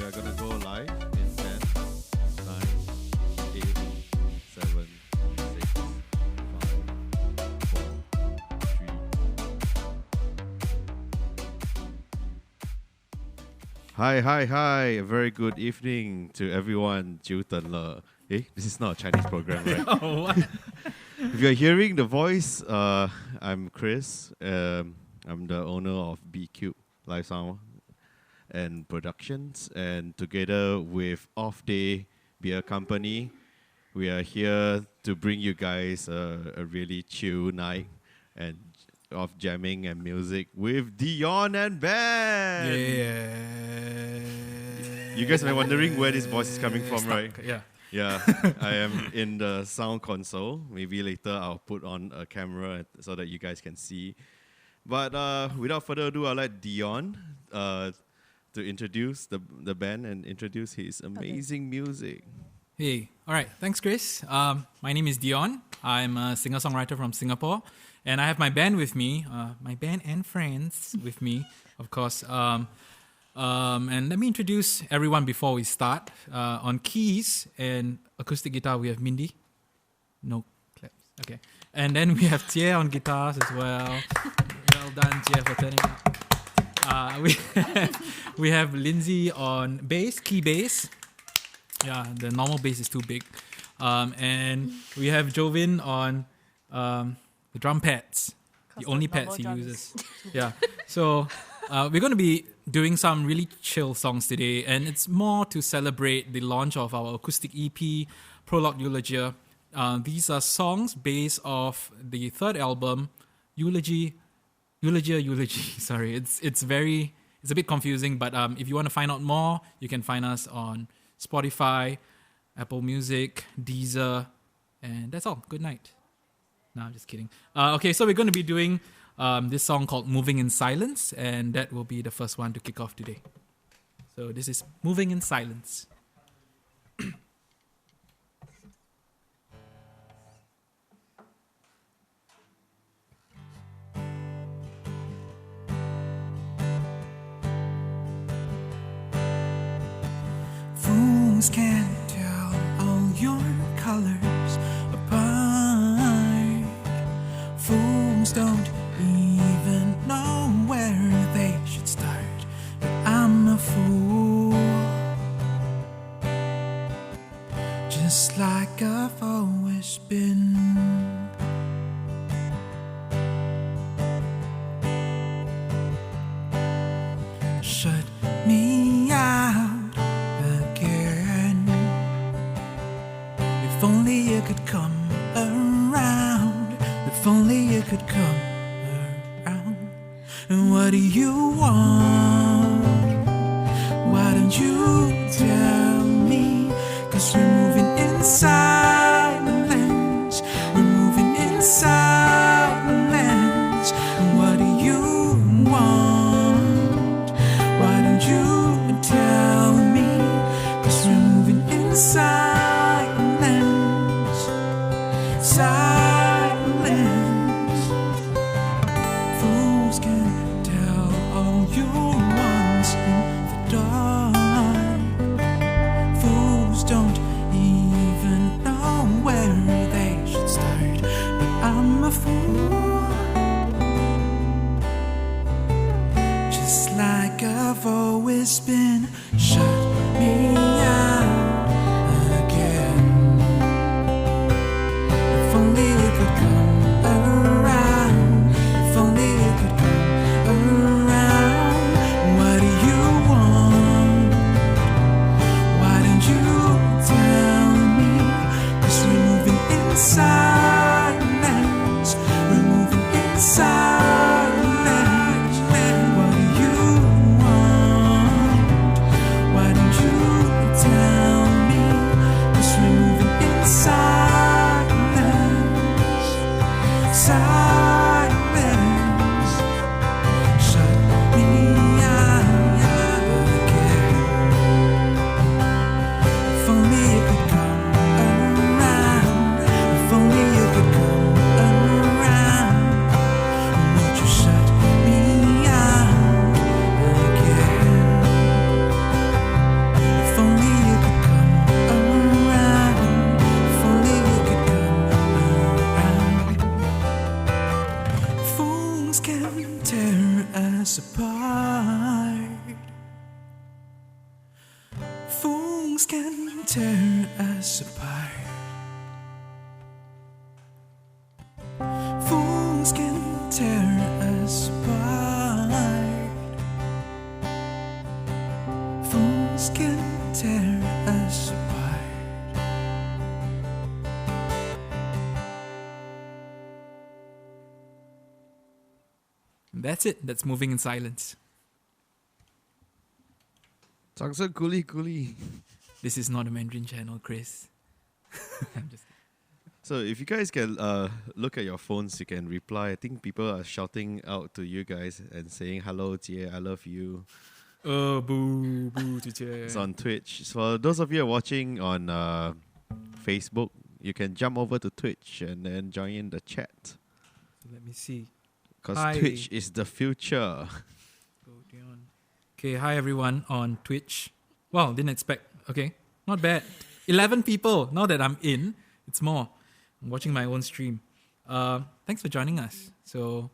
We are gonna go live in 10, 9, 8, 7, 6, 5, 4, 3. Hi. A very good evening to everyone. 久等了. This is not a Chinese program, right? Oh, what? If you're hearing the voice, I'm Chris. I'm the owner of Bcube Live Sound and Productions, and together with OFFDAY Beer Company, we are here to bring you guys a really chill night and of jamming and music with DEON and band. Yeah. You guys are wondering where this voice is coming from, Stuck. right? Yeah. Yeah, I am in the sound console. Maybe later I'll put on a camera so that you guys can see. But without further ado, I'll let DEON to introduce the band and introduce his amazing music. Hey, all right. Thanks, Chris. My name is DEON. I'm a singer-songwriter from Singapore. And I have my band with me, my band and friends with me, of course. And let me introduce everyone before we start. On keys and acoustic guitar, we have Mindy. No claps. Okay. And then we have Jie on guitars as well. Well done, Jie, for turning up. We have Lindsay on bass, key bass. Yeah, the normal bass is too big. And we have Jovin on the drum pads. The only pads he uses. Yeah. So we're going to be doing some really chill songs today, and it's more to celebrate the launch of our acoustic EP, Prologue Eulogia. These are songs based off the third album, Eulogia. Sorry, it's a bit confusing, but if you want to find out more, you can find us on Spotify, Apple Music, Deezer, and that's all. Good night. No, I'm just kidding. Okay, so we're going to be doing this song called Moving in Silence, and that will be the first one to kick off today. So this is Moving in Silence. Fools can't tell all your colors apart. Fools don't even know where they should start. But I'm a fool, just like I've always been. Shut me out again. If only you could come around. If only you could come around. And what do you want? Why don't you tell me? 'Cause we're moving in silence. We're moving in silence. And what do you want? Why don't you tell me? 'Cause we're moving in silence. Silence. Fools can tell all you wants in the dark. Fools don't even know where they should start. But I'm a fool, just like I've always been. Shut me out again. If only you could come around. If only you could come around. What do you want? Why don't you tell me? 'Cause we're moving in silence. We're moving in silence. What do you want? Why Fools can tear us apart. Fools can tear us apart. Fools can tear us apart. That's it. That's Moving in Silence. 掌声鼓励鼓励. This is not a Mandarin channel, Chris. I'm just So if you guys can look at your phones, you can reply. I think people are shouting out to you guys and saying, hello, Jie, I love you. boo, boo, It's on Twitch. So for those of you who are watching on Facebook, you can jump over to Twitch and then join in the chat. Let me see. Because Hi. Twitch is the future. Go Dion. Okay, hi everyone on Twitch. Wow, didn't expect. Okay, not bad. 11 people. Now that I'm in, it's more. I'm watching my own stream. Thanks for joining us. So,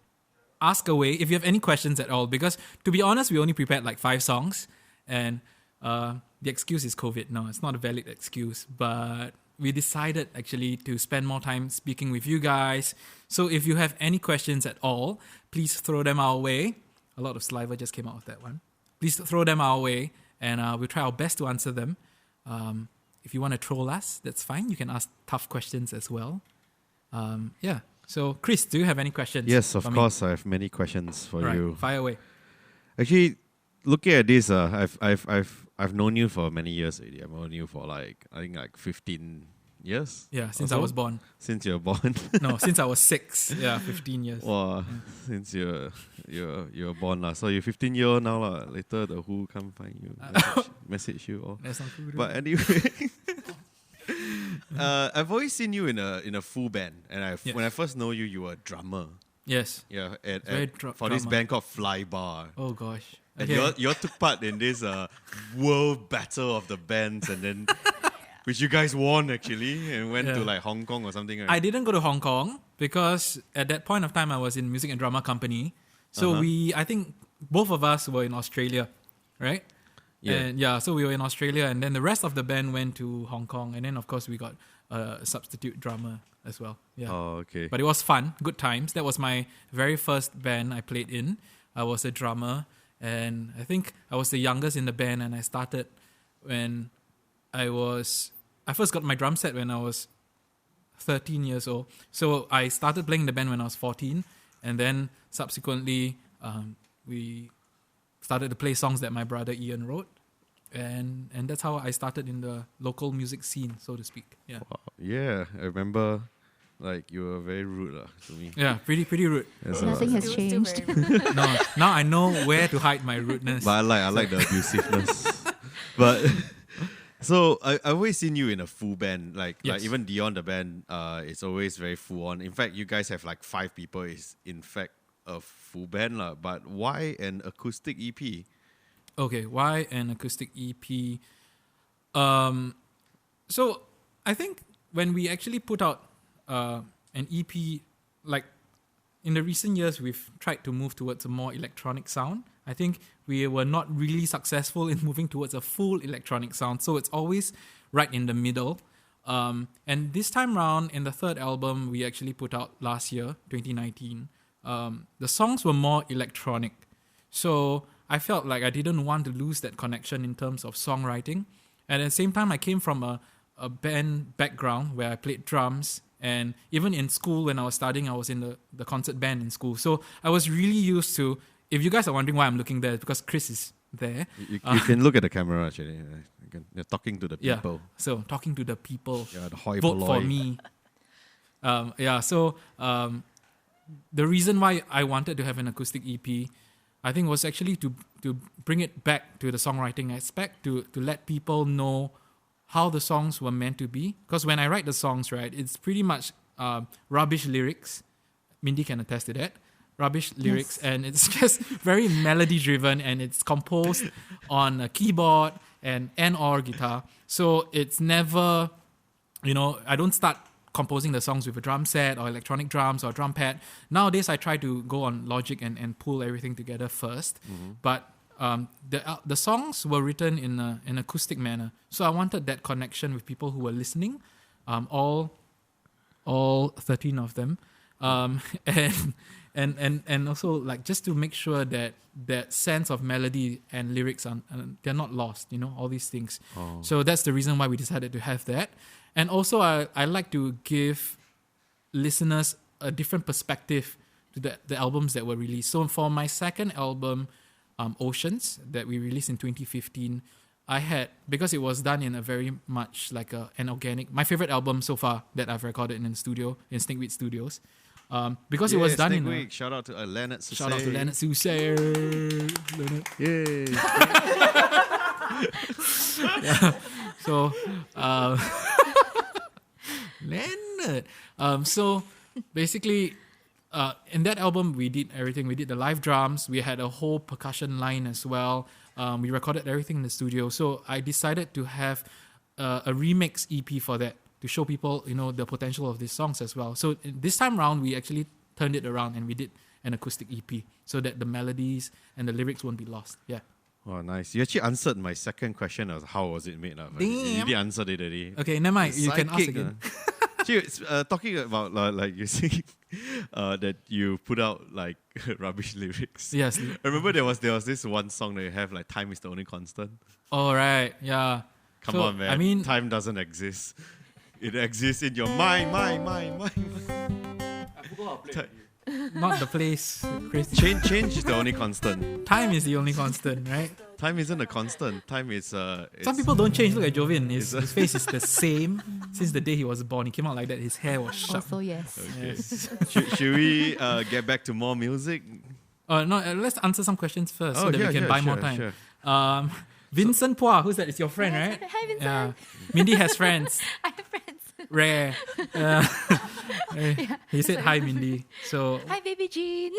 ask away if you have any questions at all. Because to be honest, we only prepared like 5 songs, and the excuse is COVID. No, it's not a valid excuse. But we decided actually to spend more time speaking with you guys. So if you have any questions at all, please throw them our way. A lot of saliva just came out of that one. Please throw them our way, and we'll try our best to answer them. If you want to troll us, that's fine. You can ask tough questions as well. Yeah. So, Chris, do you have any questions? Yes, of for me? course. I have many questions for All right, you. fire away. Actually, looking at this, I've known you for many years already. I've known you for I think 15 years. Yeah, since or I so? was born. Since you're born. No, since I was 6. Yeah, 15 years. Wow, since you're born lah. So you're 15-year-old now lah. Later the Who come find you, message you all. That's not cool. But anyway, I've always seen you in a full band, and Yes. when I first know you, you were a drummer. Yes. Yeah, Very for this drummer. band called Fly Bar. Oh, gosh. And Okay. you all took part in this world battle of the bands, and then which you guys won actually, and went to Yeah. Hong Kong or something. Right? I didn't go to Hong Kong because at that point of time I was in music and drama company. So I think both of us were in Australia, right? Yeah. And so we were in Australia, and then the rest of the band went to Hong Kong, and then of course we got a substitute drummer as well. Yeah. Oh, okay. But it was fun, good times. That was my very first band I played in. I was a drummer, and I think I was the youngest in the band, and I started when I first got my drum set when I was 13 years old. So I started playing in the band when I was 14, and then subsequently we started to play songs that my brother Ian wrote, and that's how I started in the local music scene, so to speak. Yeah. Wow. Yeah, I remember. You were very rude to me. Yeah, pretty rude. As Nothing has Still changed. very rude. No, now I know where to hide my rudeness. But I like the abusiveness. But so I've always seen you in a full band. Like Yes. even Dion the band, it's always very full on. In fact, you guys have 5 people. Is in fact a full band lah. But why an acoustic E EP? Okay, why an acoustic EP? So I think when we actually put out an EP, in the recent years, we've tried to move towards a more electronic sound. I think we were not really successful in moving towards a full electronic sound, so it's always right in the middle. And this time round, in the third album we actually put out last year, 2019, the songs were more electronic. So I felt like I didn't want to lose that connection in terms of songwriting. And at the same time, I came from a band background where I played drums. And even in school, when I was studying, I was in the concert band in school. So I was really used to, if you guys are wondering why I'm looking there, it's because Chris is there. You can look at the camera actually. You're talking to the Yeah. people. So talking to the people. Yeah, the hoi Vote for polloi. me. The reason why I wanted to have an acoustic EP, I think, was actually to bring it back to the songwriting aspect, to let people know how the songs were meant to be. Because when I write the songs, right, it's pretty much rubbish lyrics. Mindy can attest to that. Rubbish lyrics, and it's just very melody driven, and it's composed on a keyboard and/or guitar. So it's never, I don't start composing the songs with a drum set or electronic drums or drum pad. Nowadays, I try to go on Logic and pull everything together first. But the songs were written in an acoustic manner. So I wanted that connection with people who were listening, all 13 of them, and also like just to make sure that that sense of melody and lyrics are they're not lost. All these things. Oh. So that's the reason why we decided to have that. And also I like to give listeners a different perspective to the albums that were released. So for my second album, Oceans, that we released in 2015, I had, because it was done in a very much like an organic, my favorite album so far that I've recorded in the studio, in Snakeweed Studios. Because it was done in a... Shout out to Leonard Susay. Shout out to Leonard Susay. Leonard. Yay. Yeah. So, Leonard. So basically, in that album, we did everything. We did the live drums. We had a whole percussion line as well. We recorded everything in the studio. So I decided to have a remix EP for that, to show people, the potential of these songs as well. So this time around, we actually turned it around and we did an acoustic EP so that the melodies and the lyrics won't be lost. Yeah. Oh, nice. You actually answered my second question of how was it made up. You already answered it already. Okay, never mind. You can ask again. Talking about like you see that you put out like rubbish lyrics. Yes. I remember there was this one song that you have like time is the only constant. All right. Yeah. Come on, man. I mean, time doesn't exist. It exists in your mind. I forgot not the place, Chris. Change is the only constant. Time is the only constant, right? Time isn't a constant. Time is Some people don't change. Look at Jovin. His face is the same since the day he was born. He came out like that. His hair was sharp. Also, yes. Okay. Yes. should we get back to more music? No, let's answer some questions first so that we can buy more time. Sure. Vincent Pua, who's that? It's your friend, right? Hi, Vincent. Yeah. Mindy has friends. I have friends. Rare. He said hi, Mindy. So Hi, baby Jean.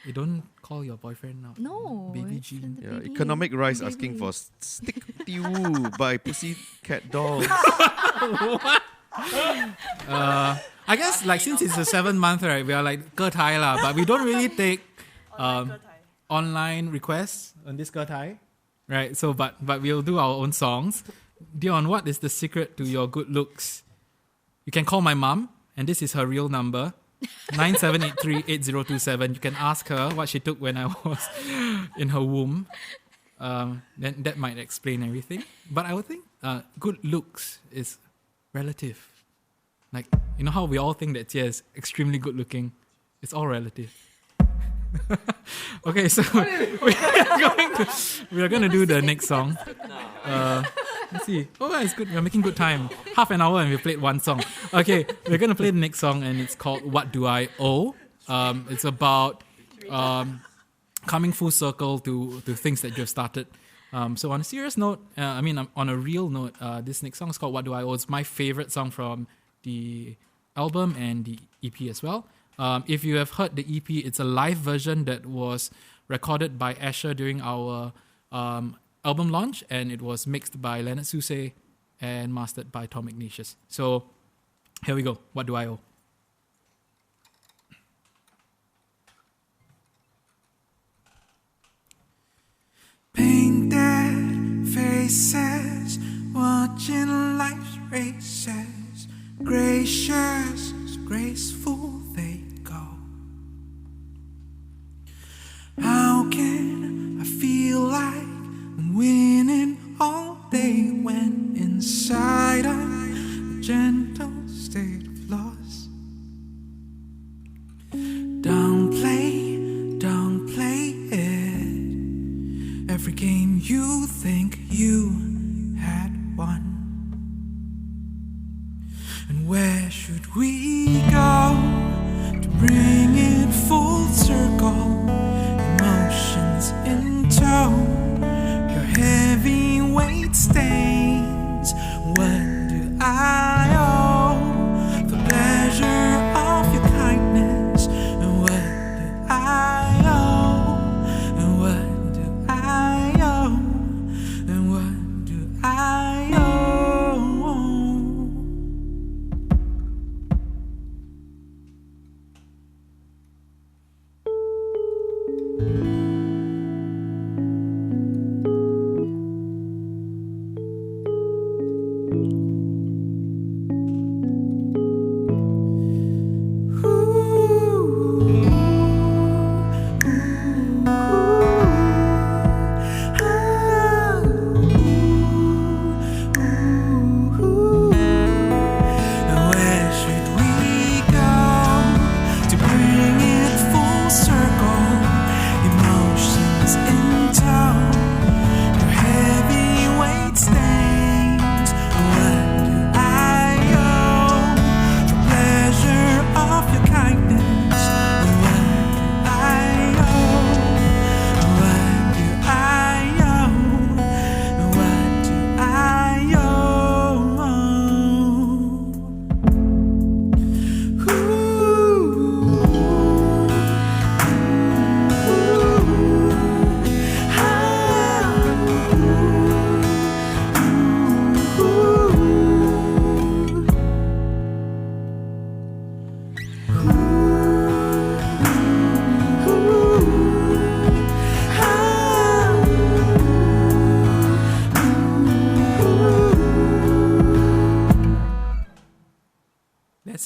you don't call your boyfriend now. No. Baby it's Jean. the Yeah, baby. Economic Rice Baby. asking for Stick With You by Pussycat Dolls. I guess like since it's the 7th month, right, we are like Ge Tai lah, but we don't really take online requests on this Ge Tai, right? So but we'll do our own songs. Dion, what is the secret to your good looks? You can call my mom, and this is her real number, 97838027. You can ask her what she took when I was in her womb. Then that might explain everything. But I would think good looks is relative. Like, you know how we all think that Jie is extremely good looking? It's all relative. Okay, so we are going to do the next song. Let's see. Oh, it's good. We're making good time. Half an hour and we played one song. Okay, we're going to play the next song and it's called What Do I Owe? It's about coming full circle to things that you've started. So on a serious note, on a real note, this next song is called What Do I Owe? It's my favorite song from the album and the EP as well. If you have heard the EP, it's a live version that was recorded by Asher during our album launch, and it was mixed by Leonard Susay and mastered by Tom Ignatius. So here we go. What do I owe? Painted faces, watching life's races, gracious, graceful they go. How can I feel like I'm winning all day when inside I'm a gentle state of loss? Downplay it. Every game you think you had won. And where should we go to bring it full circle? Emotions in tow, your heavyweight stains. What do I owe? The pleasure of your kindness. And what do I owe? And what do I owe? And what do I owe?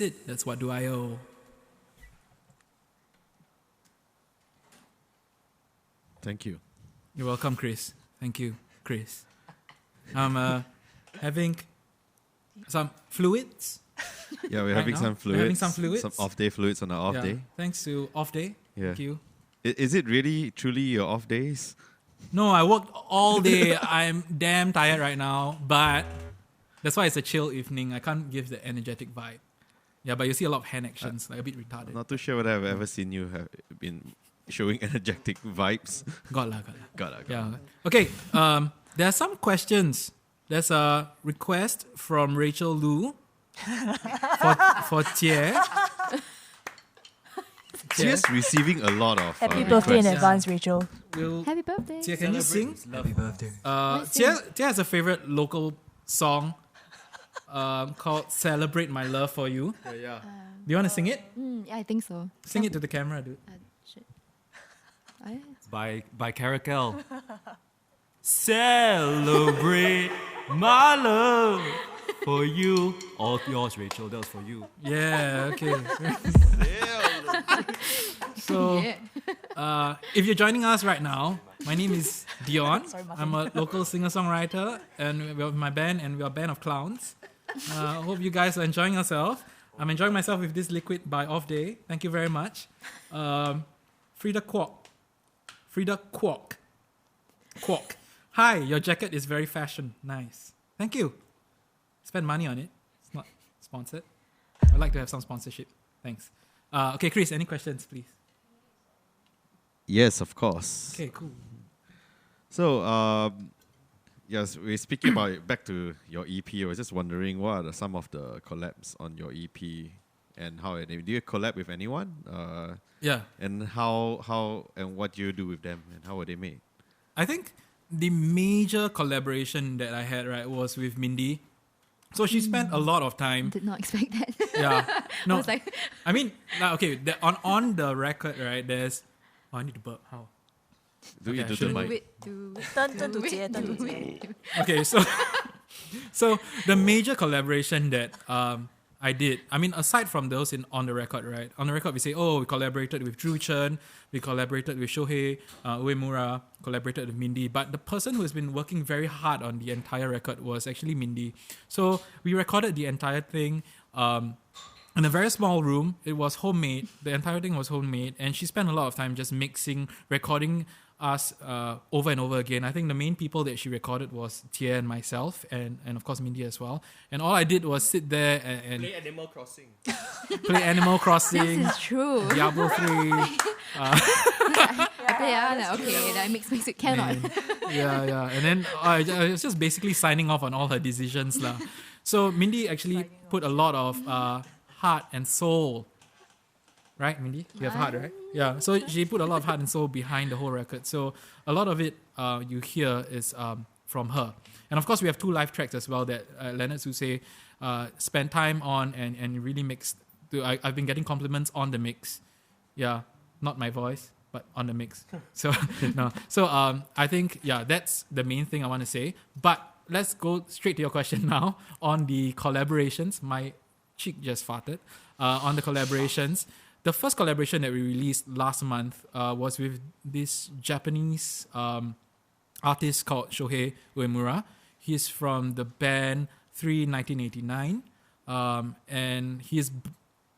That's it. That's What Do I Owe. Thank you. You're welcome, Chris. Thank you, Chris. I'm having some fluids. Yeah, we're Right having now? some We're fluids. having some fluids. Some off-day fluids on our off Yeah. day. Thanks to Off Day. Yeah. Thank you. Is it really, truly your off days? No, I worked all day. I'm damn tired right now, but that's why it's a chill evening. I can't give the energetic vibe. Yeah, but you see a lot of hand actions, like a bit retarded. Not too sure whether I've ever seen you have been showing energetic vibes. Got lah. Got it. Yeah. Okay. There are some questions. There's a request from Rachel Lu for Jie. She's receiving a lot of Happy birthday in requests. advance, Rachel. Will Happy birthday. Jie, can you sing? Happy birthday. Jie has a favorite local song called "Celebrate My Love for You." Yeah. Do you want to sing it? Yeah, I think so. Sing it to the camera, dude. Shit. Oh, yeah. By Caracal. Celebrate my love for you. All yours, Rachel. That was for you. Yeah. Okay. So, Yeah. if you're joining us right now, my name is Dion. Sorry, Martin. I'm a local singer-songwriter, and we're with my band, and we're a band of clowns. I hope you guys are enjoying yourself. I'm enjoying myself with this liquid by Off Day. Thank you very much. Frida Quark. Hi, your jacket is very fashion. Nice. Thank you. Spend money on it. It's not sponsored. I'd like to have some sponsorship. Thanks. Okay, Chris, any questions, please? Yes, of course. Okay, cool. So, yes, we're speaking about it, back to your EP. I was just wondering what are some of the collabs on your EP and how do you collab with anyone? Yeah. And how and what do you do with them and how were they made? I think the major collaboration that I had, right, was with Mindy. So she spent a lot of time. Did not expect that. Yeah. I No, was like, I mean, like, okay, on the record, right, there's... Oh, I need to burp. How? Do Okay, you I do the shouldn't mic? do it, do Turn to it, Jie, turn to do Jie. it. Okay, so the major collaboration that I did, I mean, aside from those on the record, right? On the record, we say, we collaborated with Drew Chen, we collaborated with Shohei Uemura, collaborated with Mindy. But the person who has been working very hard on the entire record was actually Mindy. So we recorded the entire thing in a very small room. It was homemade. The entire thing was homemade. And she spent a lot of time just mixing, recording us over and over again. I think the main people that she recorded was Tia and myself, and of course Mindy as well. And all I did was sit there and Play Animal Crossing. play Animal Crossing, This is true. Diablo 3. I play, like, okay, that makes it cannot. Yeah. And then I was just basically signing off on all her decisions. lah. So Mindy actually put a lot of heart and soul. Right, Mindy? You have heart, right? Yeah. So she put a lot of heart and soul behind the whole record. So a lot of it you hear is from her. And of course, we have 2 live tracks as well that Leonard Suse spent time on and really mixed. I've been getting compliments on the mix. Yeah, not my voice, but on the mix. So no. So I think that's the main thing I want to say. But let's go straight to your question now on the collaborations. My cheek just farted. On the collaborations. The first collaboration that we released last month was with this Japanese artist called Shohei Uemura. He's from the band 1989, and he's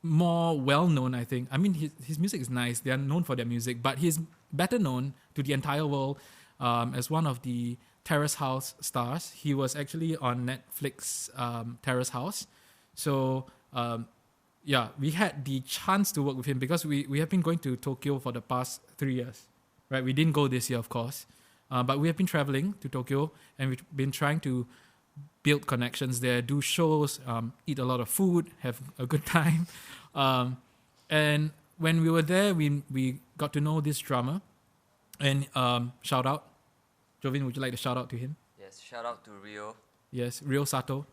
more well-known, I think. I mean, his music is nice. They are known for their music, but he's better known to the entire world as one of the Terrace House stars. He was actually on Netflix Terrace House. So... we had the chance to work with him because we have been going to Tokyo for the past 3 years, right? We didn't go this year, of course, but we have been traveling to Tokyo and we've been trying to build connections there, do shows, eat a lot of food, have a good time. And when we were there, we got to know this drummer and shout out. Jovin, would you like to shout out to him? Yes, shout out to Rio. Yes, Ryo Sato.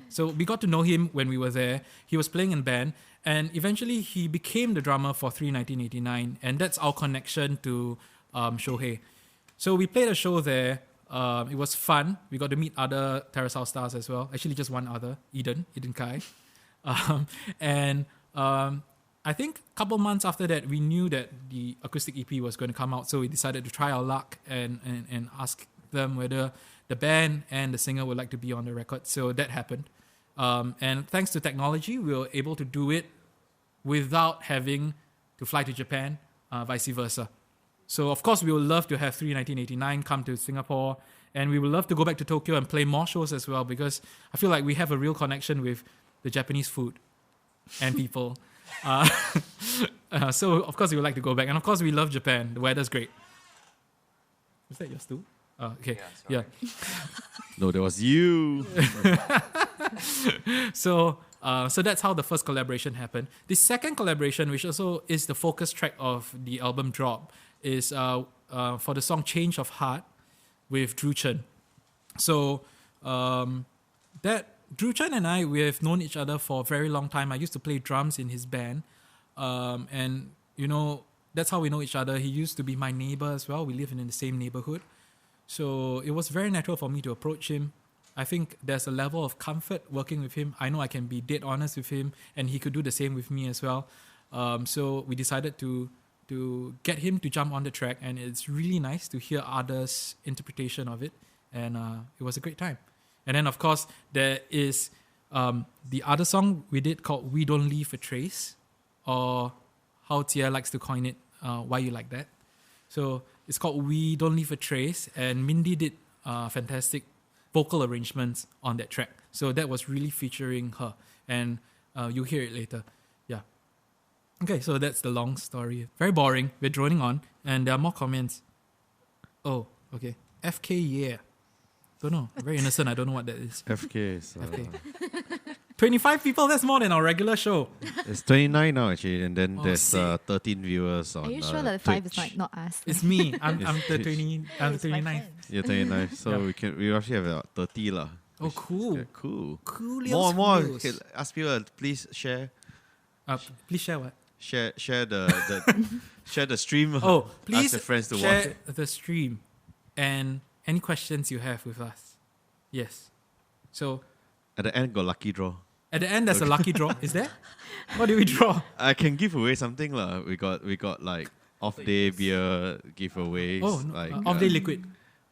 So we got to know him when we were there. He was playing in band, and eventually he became the drummer for 1989, and that's our connection to Shohei. So we played a show there. It was fun. We got to meet other Terrace House stars as well. Actually, just one other, Eden Kai. And I think a couple months after that, we knew that the acoustic EP was going to come out, so we decided to try our luck and ask them whether the band and the singer would like to be on the record. So that happened. And thanks to technology, we were able to do it without having to fly to Japan, vice versa. So, of course, we would love to have 1989 come to Singapore, and we would love to go back to Tokyo and play more shows as well, because I feel like we have a real connection with the Japanese food and people. So, of course, we would like to go back. And, of course, we love Japan. The weather's great. Is that your stool? Okay. Yeah. No, that was you. So that's how the first collaboration happened. The second collaboration, which also is the focus track of the album Drop, is for the song Change of Heart with Drew Chen. So that Drew Chen and I, we have known each other for a very long time. I used to play drums in his band. And, that's how we know each other. He used to be my neighbor as well. We live in the same neighborhood. So it was very natural for me to approach him. I think there's a level of comfort working with him. I know I can be dead honest with him, and he could do the same with me as well. So we decided to get him to jump on the track, and it's really nice to hear others' interpretation of it. And it was a great time. And then, of course, there is the other song we did called We Don't Leave a Trace, or how Tia likes to coin it, Why You Like That. So it's called We Don't Leave a Trace, and Mindy did fantastic vocal arrangements on that track. So that was really featuring her, and you'll hear it later. Yeah. Okay, so that's the long story. Very boring. We're droning on, and there are more comments. Oh, okay. FK, yeah. Don't know. Very innocent. I don't know what that is. FK is... FK. 25 people, that's more than our regular show. It's 29 now, actually, and then Oh, there's sick. 13 viewers on Are you sure that the 5 is Twitch. not us? It's me. I'm the It's- 20. I'm the 29. Yeah, 29. So Yeah. we actually have about 30 lah. Oh, Which- cool. yeah, cool. Coolios. More. Coolios. Okay, ask people, please share Please share what? share the share the stream. Oh, please ask your friends to watch share it. the stream and any questions you have with us. Yes. So At the end, got lucky draw. at the end, there's a lucky draw. Is there? What do we draw? I can give away something lah. We got like off-day beer giveaways. Oh, no, like off-day liquid.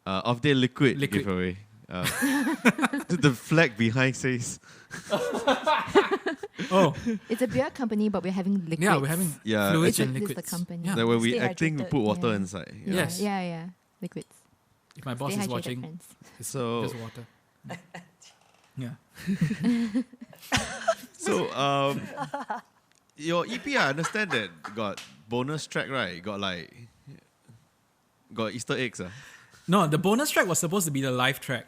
off-day liquid giveaway. The flag behind says Oh, It's a beer company, but we're having liquids. yeah, we're having Yeah, fluids It's and the liquids. company. Yeah. that when we Stay acting, we hydrated. put water Yeah. inside. Yes. Yeah. Liquids. If my boss Stay is hydrated, watching, friends. it's So- just water. Yeah. So your EP, I understand that got bonus track, right? Got Easter eggs. No, the bonus track was supposed to be the live track.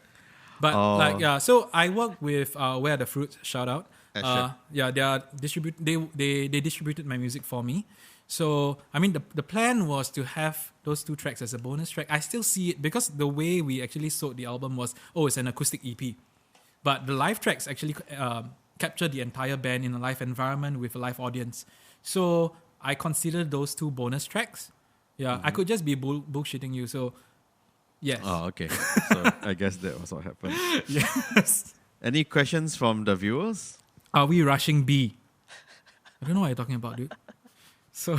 But Oh. so I work with Where the Fruits, shout out. Sure. Yeah, they are they distributed my music for me. So I mean the plan was to have those two tracks as a bonus track. I still see it because the way we actually sold the album was it's an acoustic EP. But the live tracks actually capture the entire band in a live environment with a live audience. So I considered those two bonus tracks. Yeah, I could just be bullshitting you. So yes. Oh, okay. So I guess that was what happened. Yes. Any questions from the viewers? Are we rushing B? I don't know what you're talking about, dude. So,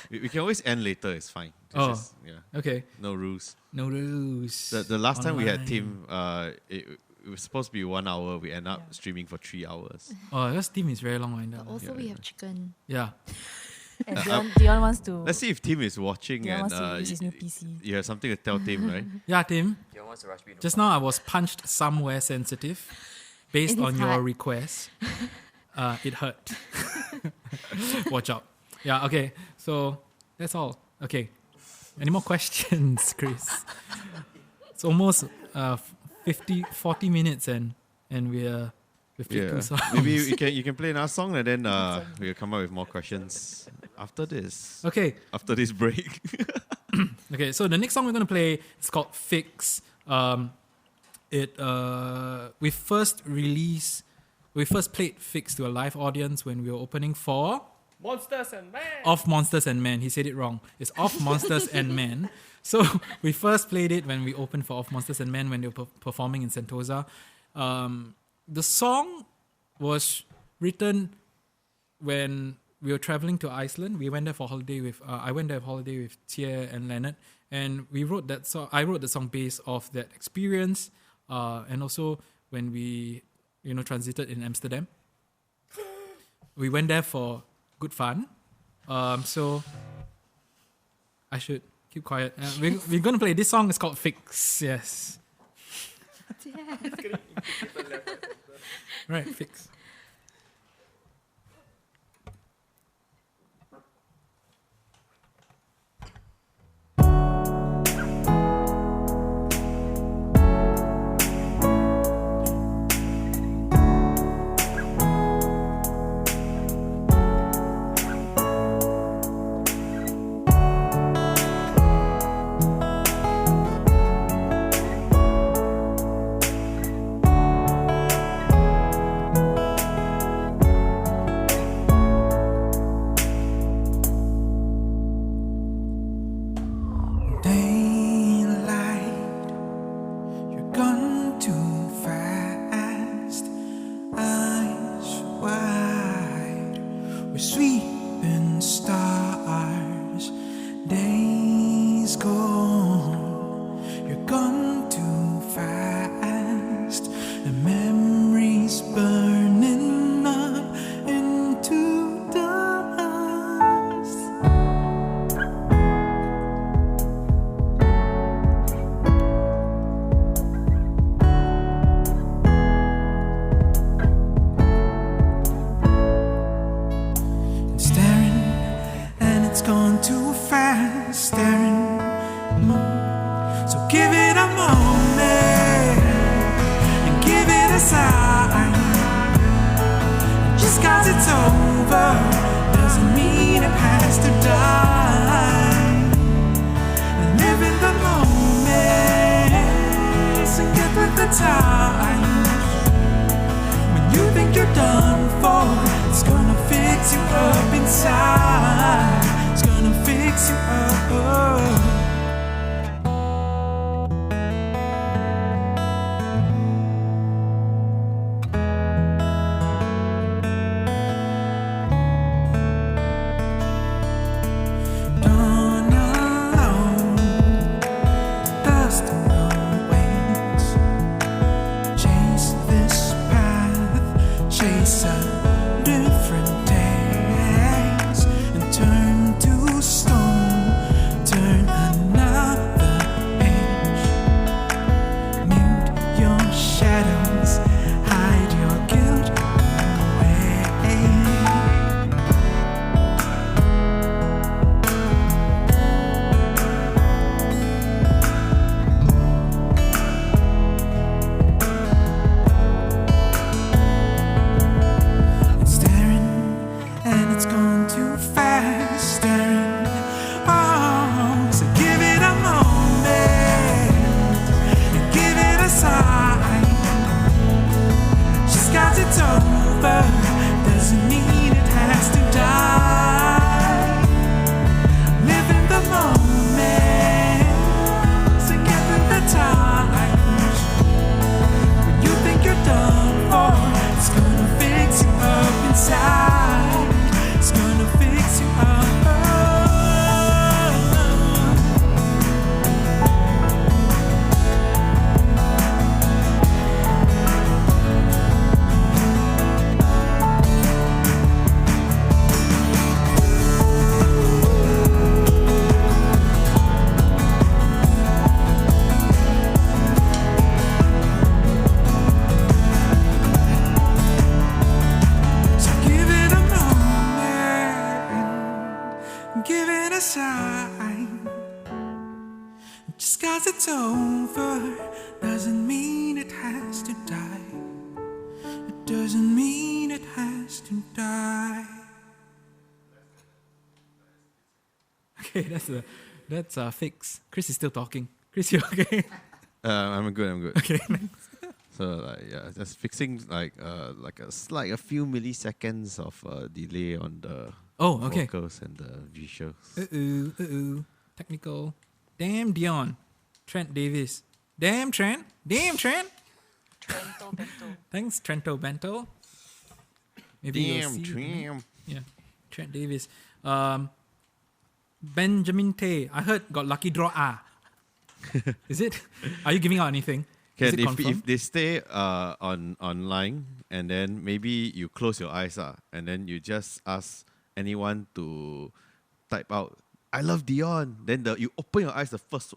We can always end later. It's fine. Oh. Yeah, okay. no rules. No rules. The last time we had Online. Tim, it was supposed to be 1 hour. We end up streaming for 3 hours. Oh, this team is very long winded. But also, we have chicken. Yeah. And Dion wants to. Let's see if Tim is watching Dion and wants to use his new PC. you have something to tell Tim, right? Yeah, Tim. Dion wants to rush me. No Just now I was punched somewhere sensitive based In on his your heart. request. It hurt. Watch out. Yeah, okay. So that's all. Okay. Any more questions, Chris? It's almost 40 minutes and we've played two songs. Maybe you can play another song and then we'll come up with more questions after this. Okay. After this break. Okay, so the next song we're gonna play is called Fix. We first played Fix to a live audience when we were opening for Monsters and Man. Off Monsters and Men. He said it wrong. It's Off Monsters and Men. So we first played it when we opened for Off Monsters and Men when they were performing in Sentosa. The song was written when we were traveling to Iceland, we went there for holiday with. I went there for holiday with Tia and Leonard, and we wrote that song. I wrote the song based off that experience, and also when we, transited in Amsterdam. We went there for good fun. So I should keep quiet. We're gonna play this song. It's called Fix. Yes. Right, Fix. Daylight, you're gone too fast. Eyes wide, we're sweeping stars. Days gone, you're gone too fast. And memories burning up into dust. And staring, and it's gone too fast. Staring, so give it a moment and give it a sign. And just 'cause it's over doesn't mean it has to die. And live in the moment and get with the times. When you think you're done for, it's gonna fix you up inside. It's gonna fix you up. Dawn alone, dust in the wings. Chase this path, chase a different days, and turn to stone, turn another page. Mute your shadows, hide your guilt away. It's staring, and it's gone too fast. Staring, oh, so give it a moment and give it a sign. Just 'cause it's over doesn't mean it has to die. Live in the moment and get with the times. When you think you're done for, it's gonna fix you up inside. It's gonna fix you up. So give it a moment, give it a sign. Just 'cause it's over doesn't mean it has to die. It doesn't mean it has to die. Okay, that's Fix. Chris is still talking. Chris, you okay? I'm good. Okay. So just fixing like a few milliseconds of delay on the Oh, okay. vocals and the visuals. Technical. Damn Dion. Trent Davis. Damn Trent. Thanks, Trento Bento. Maybe we'll Damn see you. tram. Yeah, Trent Davis. Benjamin Tay. I heard got lucky draw. Is it? Are you giving out anything? Is it confirmed? If they stay online and then maybe you close your eyes and then you just ask anyone to type out "I love Dion," then you open your eyes, the first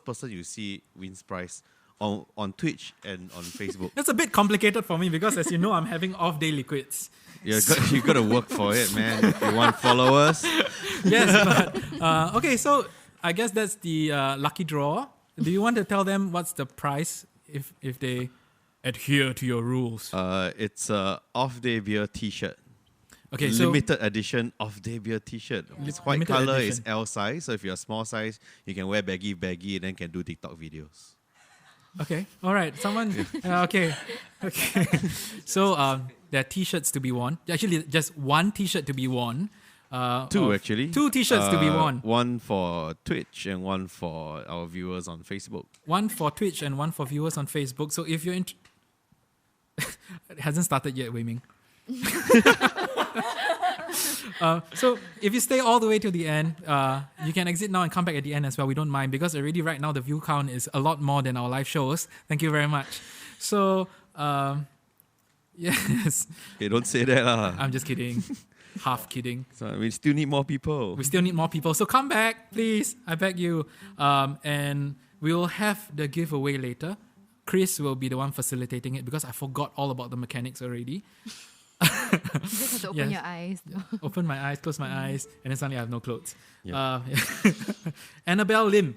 person you see wins prize on Twitch and on Facebook. That's a bit complicated for me because, as you know, I'm having off-day liquids. You got to work for it, man. If you want followers. Yes, but okay. So I guess that's the lucky draw. Do you want to tell them what's the price if they adhere to your rules? It's a off-day beer T-shirt. Okay, so limited edition off-day beer T-shirt. It's white Limited color. edition. It's L size. So if you're a small size, you can wear baggy, and then can do TikTok videos. okay, all right. Someone okay. So there are T-shirts to be worn. Actually, just one T-shirt to be worn. Two actually. Two T-shirts to be worn. One for Twitch and one for our viewers on Facebook. One for Twitch and one for viewers on Facebook. So if you're it hasn't started yet, Wei Ming. So if you stay all the way to the end, you can exit now and come back at the end as well. We don't mind because already right now the view count is a lot more than our live shows. Thank you very much. So yes, Okay, don't say that lah. I'm just kidding. Half kidding. So we still need more people. We still need more people. So come back, please. I beg you. And we'll have the giveaway later. Chris will be the one facilitating it because I forgot all about the mechanics already. You just have to open Yes. your eyes. Open my eyes, close my eyes, and then suddenly I have no clothes. Yeah. Annabelle Lim.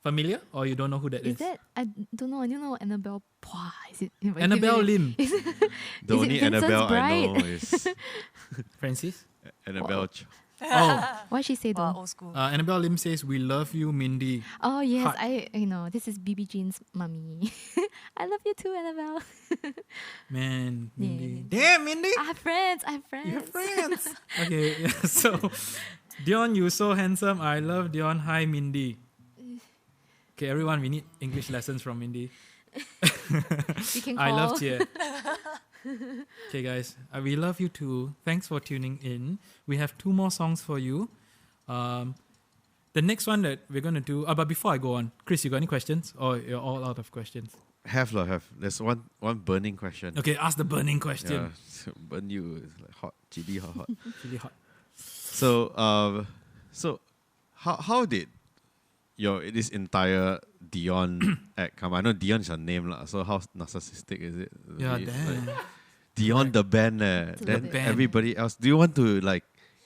Familiar? Or you don't know who that is? Is that? I don't know. I don't know Annabelle. Pua, is it? Annabelle Lim. The only Vincent's Annabelle I bride? know is Francis? Annabelle. Oh, What she say though? Old school. Annabelle Lim says, "We love you, Mindy." Oh yes, Heart. this is BB Jean's mummy. I love you too, Annabelle. Man, Mindy. Yeah. Damn, Mindy! I have friends. I have friends. You have friends. Okay, yeah, so Dion, you so handsome. I love Dion. Hi, Mindy. Okay, everyone, we need English lessons from Mindy. You can call. I love Jie. Okay, guys, we love you too. Thanks for tuning in. We have 2 more songs for you. The next one that we're going to do... but before I go on, Chris, you got any questions? Or you're all out of questions? Have. There's one burning question. Okay, ask the burning question. Yeah, burn you. It's like hot, chili hot. Really hot. So how did this entire Dion act come? I know Dion is your name lah. So how narcissistic is it? Yeah, It's damn. like Dion the band. Then band. everybody else. Do you want to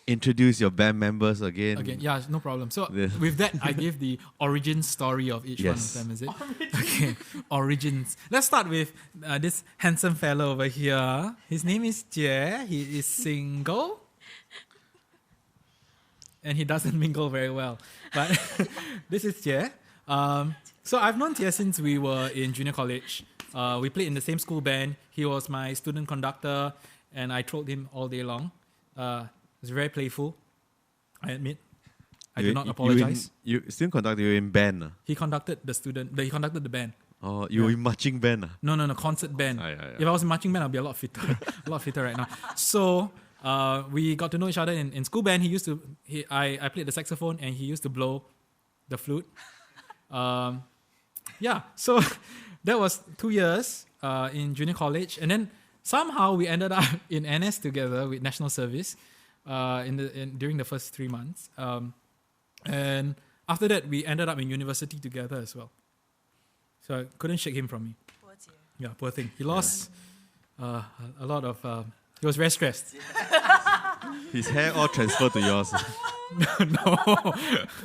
introduce your band members again? Again, yeah, no problem. So Yeah. with that, I give the origin story of each Yes. one of them, is it? Okay, origins. Let's start with this handsome fellow over here. His name is Jie. He is single. And he doesn't mingle very well. But this is Jie. So I've known Jie since we were in junior college. We played in the same school band. He was my student conductor, and I trolled him all day long. It was very playful, I admit. I do not apologize. You still conduct. You in band. He conducted he conducted the band. Oh, you were in marching band. No, concert band. Yeah. If I was in marching band, I'd be a lot fitter right now. So we got to know each other in school band. I played the saxophone and he used to blow the flute. Yeah, so that was 2 years in junior college, and then somehow we ended up in NS together with national service during the first 3 months. And after that, we ended up in university together as well. So I couldn't shake him from me. Poor dear. Yeah, poor thing. He lost a lot of... he was very stressed. His hair all transferred to yours.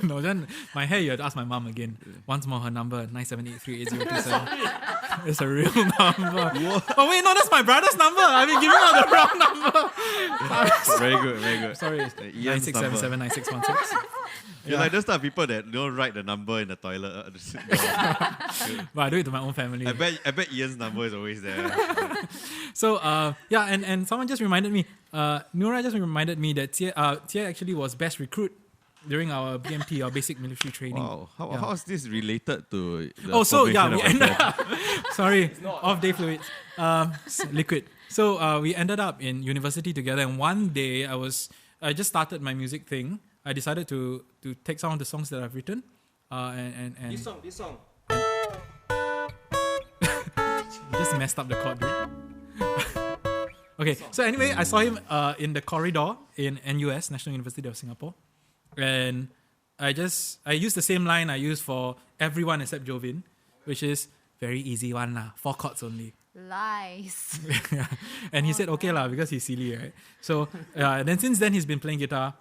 No, then my hair, you have to ask my mom again. Once more, her number, 9783802. It's a real number. Oh wait, no, that's my brother's number. I've been giving out the wrong number. Very good. Sorry, Ian's 96779616. You're like those type of people that don't write the number in the toilet. But I do it to my own family. I bet Ian's number is always there. So yeah, and someone just reminded me, Nura just reminded me that Tia actually was best recruit during our BMT, our basic military training. Wow, Yeah. how is this related to the Oh, so yeah, formation we of a ended band? up. Sorry, off-day fluids, liquid. So we ended up in university together, and one day I just started my music thing. I decided to take some of the songs that I've written, and This song. just messed up the chord, dude. Okay, so anyway, I saw him in the corridor in NUS, National University of Singapore, and I used the same line I used for everyone except Jovin, which is very easy one lah, 4 chords only. Lies. And he said okay lah because he's silly, right? So then since then he's been playing guitar.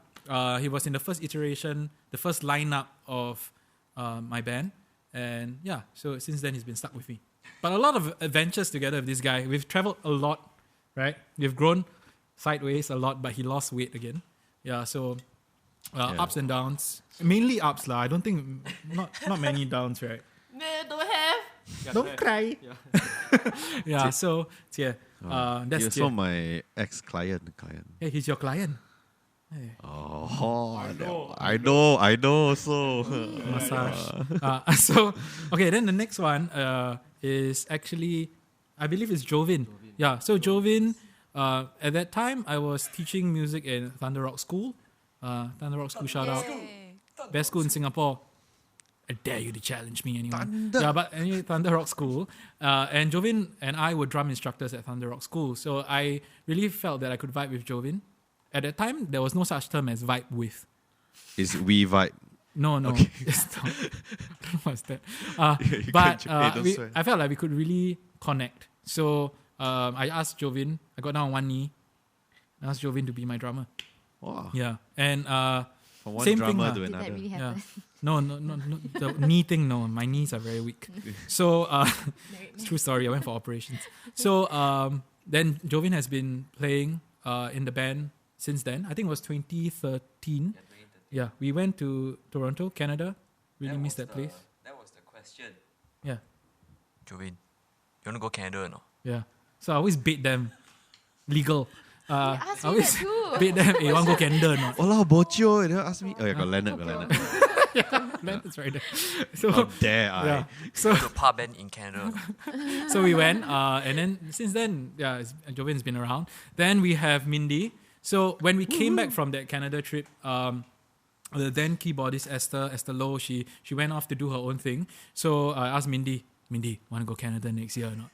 He was in the first iteration, the first lineup of my band, and yeah, so since then he's been stuck with me. But a lot of adventures together with this guy. We've traveled a lot, right? We've grown sideways a lot, but he lost weight again. Yeah, so ups and downs, mainly ups lah. I don't think not many downs, right? Don't have. Don't cry. Yeah, so yeah, that's You're so my ex-client. Yeah, he's your client. Oh, I know. So Massage. So okay, then the next one is actually, I believe it's Jovin. Yeah, so Jovin. At that time, I was teaching music in Thunder Rock School. Thunder Rock School, shout out. Best school in Singapore. I dare you to challenge me anyway. Yeah, but anyway, Thunder Rock School. And Jovin and I were drum instructors at Thunder Rock School. So I really felt that I could vibe with Jovin. At that time, there was no such term as vibe with. is we vibe. No. Okay. It's not. I don't know what's that. You But can't- don't swear. I felt like we could really connect. So I asked Jovin, I got down on one knee, I asked Jovin to be my drummer. Wow. Yeah. And From one same thing drummer lah. to Did that another. really yeah. happen? No. The knee thing, no. My knees are very weak. So, it's true story. I went for operations. So, then Jovin has been playing in the band since then. I think it was 2013. Yeah, we went to Toronto, Canada. Really missed that place. That was the question. Yeah, Jovin, you want to go Canada or not? yeah. So I always bait them. Legal. I asked me always that too. bait them, hey, want to go Canada or not? Hola, Bocho. They ask me. Oh, yeah, got Leonard. That's right there. So, How dare I? yeah. So, To pub band in Canada. so we went, and then since then, yeah, Jovin's been around. Then we have Mindy. So when we came back from that Canada trip, the then keyboardist Esther Lowe, she went off to do her own thing. So I asked Mindy, want to go Canada next year or not?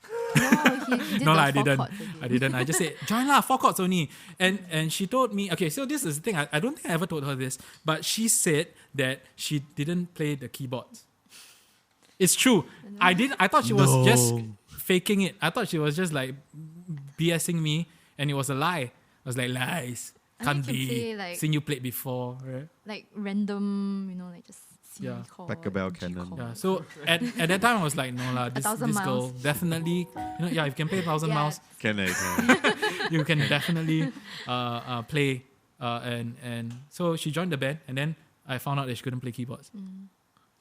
No, he did No, the I 4 didn't. chords again. I didn't. I just said, join lah, 4 chords only. And she told me, okay, so this is the thing. I don't think I ever told her this, but she said that she didn't play the keyboards. It's true. I thought she was just faking it. I thought she was just like BSing me, and it was a lie. I was like, lies. I Can't think you can be. say, like- Seen you played before, right? Like random, like just C Yeah. chord, Pachelbel G canon. chord. Yeah. So at that time, I was like, no lah, this 1,000 girl miles. definitely, if you can play 1,000 Yeah. miles, Can I? you can definitely play. And so she joined the band, and then I found out that she couldn't play keyboards.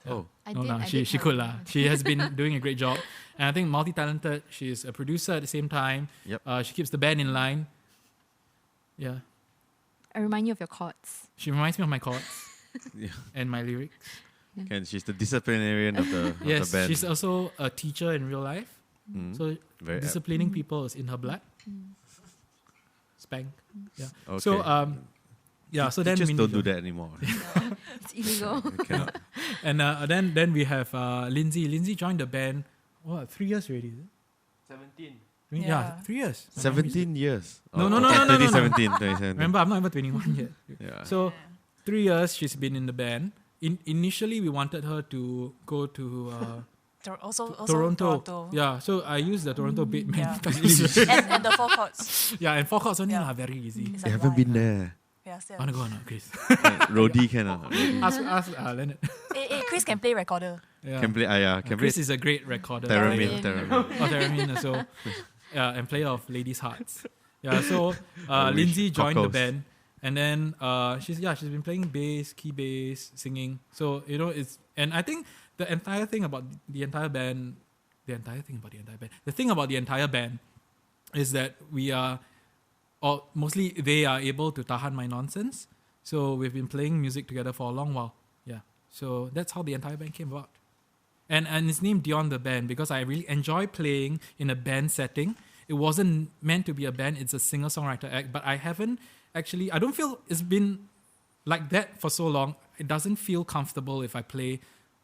Oh. No lah, she could lah. She has been doing a great job, and I think multi-talented. She's a producer at the same time. Yep. She keeps the band in line. Yeah, I remind you of your chords. she reminds me of my chords Yeah. and my lyrics. And she's the disciplinarian of the Yes, band. she's also a teacher in real life. Mm. So Very apt. disciplining people is in her blood. Spank. Yeah. Okay. So yeah. So then Just Mindy don't do joined. that anymore. It's illegal. You cannot. And then we have Lindsay. Lindsay joined the band. What, 3 years already? Is it? 17. Yeah, Yeah. 3 years. 17 years. No, Oh, no, no, okay, no, no, no, no. 2017. 2017. Remember, I'm not even 21 yet. Yeah. So 3 years she's been in the band. Initially, we wanted her to go to Also Toronto. Yeah, so I used the Toronto bit many Yeah. times. and the 4 chords. Yeah, and 4 chords only Yeah. lah, very easy. It's You like haven't why? been there. Yeah, still. Wanna go or not, Chris? Roadie can. Roadie. ask Leonard. Chris can play recorder. Yeah. Can play. Yeah. Can play. Chris is a great recorder. Theremin. Theremin. Theremin. Oh, Theremin also. Yeah, and player of Ladies' Hearts. Yeah, so I wish. Lindsay joined the Cockles. band, and then she's been playing bass, key bass, singing. So it's, and I think the entire thing about the entire band is that we are, or mostly they are able to tahan my nonsense. So we've been playing music together for a long while. Yeah, so that's how the entire band came about. And it's named DEON the band because I really enjoy playing in a band setting. it wasn't meant to be a band. It's a singer-songwriter act. But I don't feel it's been like that for so long. It doesn't feel comfortable if I play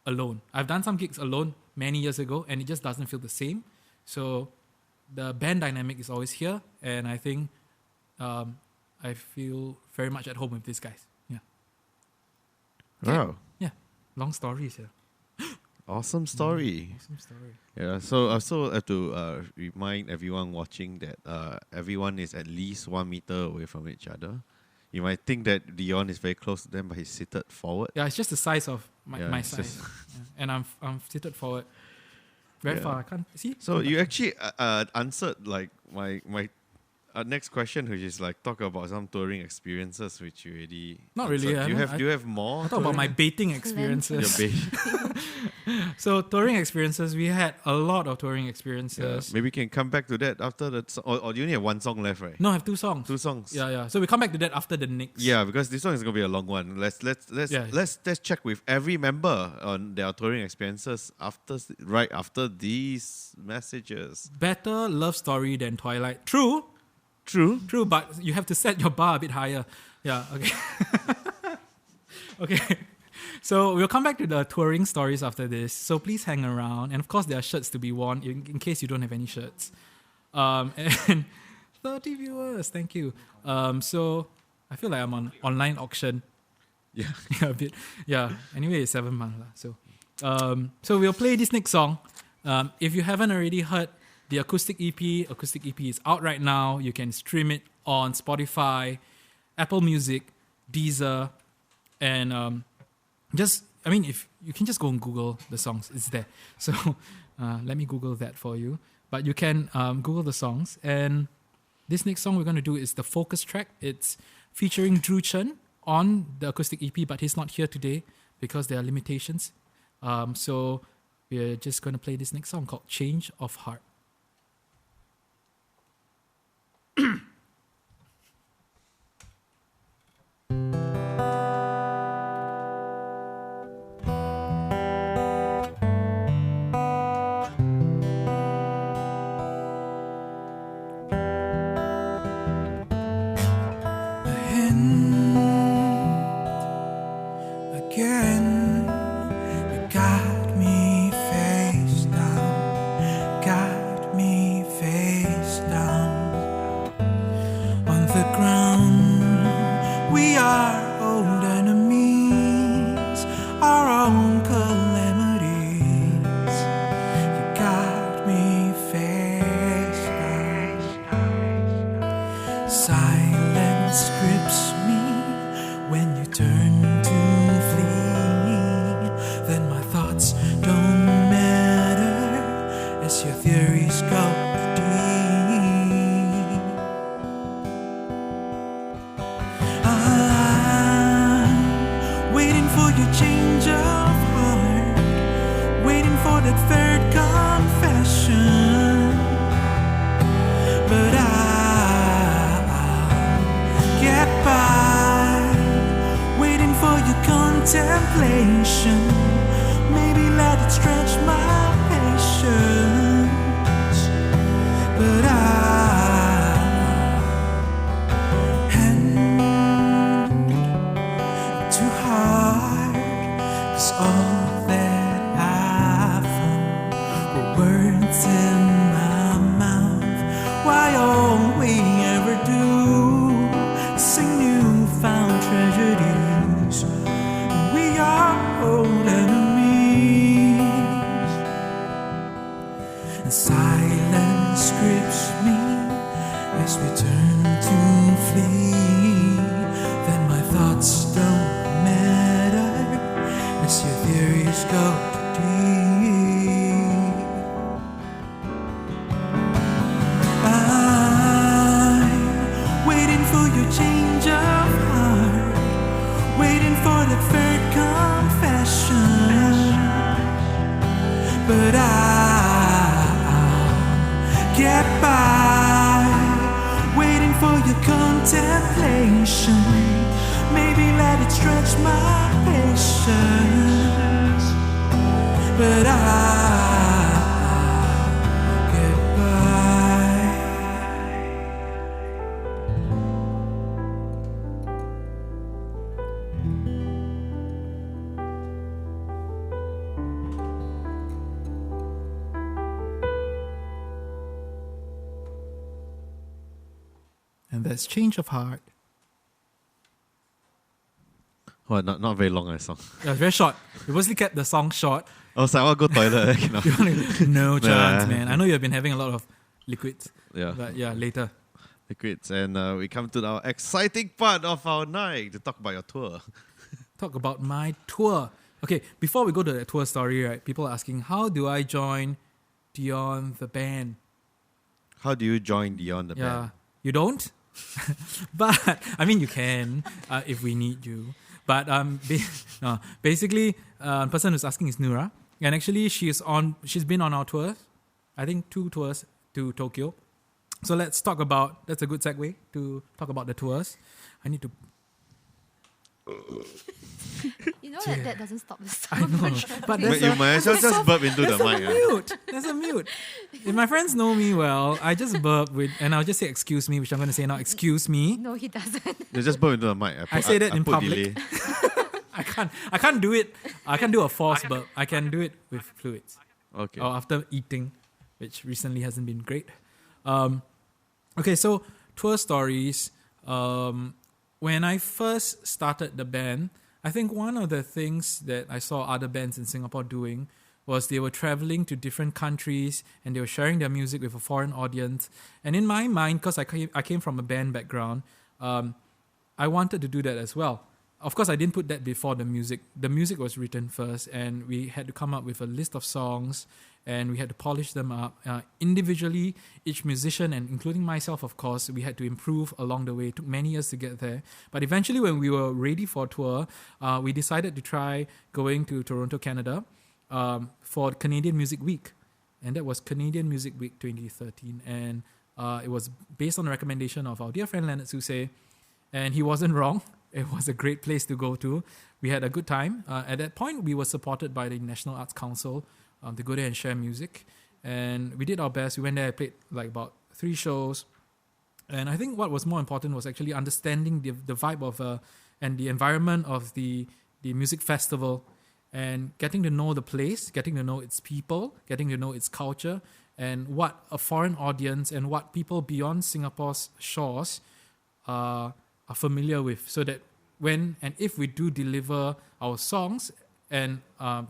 alone. I've done some gigs alone many years ago, and it just doesn't feel the same. So the band dynamic is always here, and I think I feel very much at home with these guys. Yeah. Wow. Yeah. Long stories here. Awesome story. Awesome story. Yeah, so I also have to remind everyone watching that everyone is at least 1 meter away from each other. You might think that Dion is very close to them, but he's seated forward. Yeah, it's just the size of my it's size. just- Yeah. And I'm seated forward. Very Yeah. far. I can't see. So you actually answered like my next question, which is like talk about some touring experiences, which you already Not really, answered. I Do you have more? I talk about my touring- baiting your experiences. bait? So touring experiences, we had a lot of touring Yeah, experiences. maybe we can come back to that after the or you only have 1 song left, right? No, I have 2 songs. 2 songs. Yeah. So we come back to that after the next. Yeah, because this one is gonna be a long one. Let's check with every member on their touring experiences right after these messages. Better love story than Twilight. True, but you have to set your bar a bit higher. Yeah, okay. Okay. So we'll come back to the touring stories after this. So please hang around. And of course, there are shirts to be worn in case you don't have any shirts. And 30 viewers, thank you. So I feel like I'm on online auction. Yeah. Yeah, a bit. Yeah. Anyway, it's 7 months. So we'll play this next song. If you haven't already heard the acoustic EP is out right now. You can stream it on Spotify, Apple Music, Deezer, and if you can just go and Google the songs, it's there. So let me Google that for you. But you can Google the songs. And this next song we're going to do is the focus track. It's featuring Drew Chen on the acoustic EP, but he's not here today because there are limitations. So we're just going to play this next song called Change of Heart. Again, you got me face down, got me face down on the ground. We are old enemies, our own calamities. You got me face down. Silence grips me when you turn to flee. Then my thoughts don't matter as your theories go deep. I'm waiting for your change of heart, waiting for that third confession. But I'll get by, waiting for your contemplation. Maybe let it stretch my patience. But I'll hand too hard, 'cause all that I found were words in my mouth. Why all we ever do is sing newfound tragedies. We are old enemies, and silence grips me as we turn to flee. Then my thoughts don't matter as your theories go deep. I'm waiting for your change of heart, waiting for the third confession. But I'll get by, waiting for your contemplation. Maybe let it stretch my patience. But I'll get by. And that's Change of Heart. Oh, not very long, I song. Yeah, very short. We mostly kept the song short. I was like, I'll go toilet. No chance, Nah. man. I know you've been having a lot of liquids. Yeah. But yeah, later. Liquids. And we come to our exciting part of our night to talk about your tour. Talk about my tour. Okay, before we go to the tour story, right? People are asking, how do I join DEON the band? How do you join DEON the Yeah, band? you don't? But, I mean, you can if we need you. But no, basically, the person who's asking is Nura. And actually, she's been on our tours. I think 2 tours to Tokyo. So let's talk about, that's a good segue to talk about the tours. I need to, You know that doesn't stop the I sound. know, but there's You might as well just burp into the mic. mute. There's a mute. If my friends know me well, I just burp and I'll just say excuse me, which I'm going to say now, excuse me. No, he doesn't. You just burp into the mic. I say that in put public. delay. I can't do it. I can't do a forced burp. I can do it with fluids. Okay. Or after eating, which recently hasn't been great. Okay, so tour stories. When I first started the band, I think one of the things that I saw other bands in Singapore doing was they were traveling to different countries and they were sharing their music with a foreign audience. And in my mind, because I came from a band background, I wanted to do that as well. Of course, I didn't put that before the music. The music was written first, and we had to come up with a list of songs, and we had to polish them up individually. Each musician, and including myself, of course, we had to improve along the way. It took many years to get there. But eventually, when we were ready for tour, we decided to try going to Toronto, Canada, for Canadian Music Week. And that was Canadian Music Week 2013. And it was based on the recommendation of our dear friend Leonard Susay. And he wasn't wrong. It was a great place to go to. We had a good time. At that point, we were supported by the National Arts Council to go there and share music. And we did our best. We went there, played like about 3 shows. And I think what was more important was actually understanding the vibe of and the environment of the music festival and getting to know the place, getting to know its people, getting to know its culture, and what a foreign audience and what people beyond Singapore's shores are familiar with, so that when and if we do deliver our songs and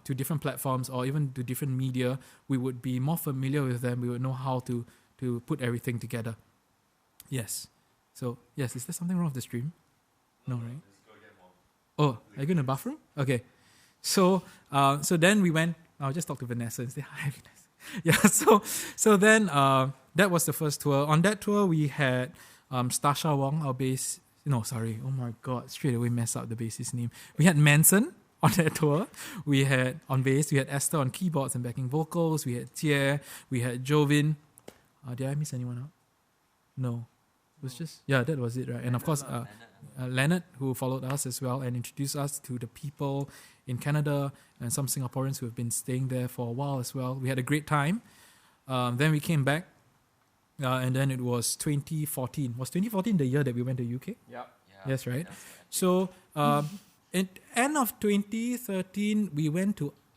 to different platforms or even to different media, we would be more familiar with them. We would know how to put everything together. Yes. So, yes, is there something wrong with the stream? No, right? Oh, are you going to the bathroom? Okay. So then we went, I'll just talk to Vanessa and say, hi, Vanessa. Yeah, so then that was the first tour. On that tour, we had Stasha Wong, our bass. No, sorry. Oh my God. Straight away mess up the bassist's name. We had Manson on that tour. We had on bass. We had Esther on keyboards and backing vocals. We had Tia. We had Jovin. Did I miss anyone out? No. It was just, yeah, that was it, right? And of course, Leonard, who followed us as well and introduced us to the people in Canada and some Singaporeans who have been staying there for a while as well. We had a great time. Then we came back. And then it was 2014. Was 2014 the year that we went to UK? Yeah. Yes, right? So, at end of 2013,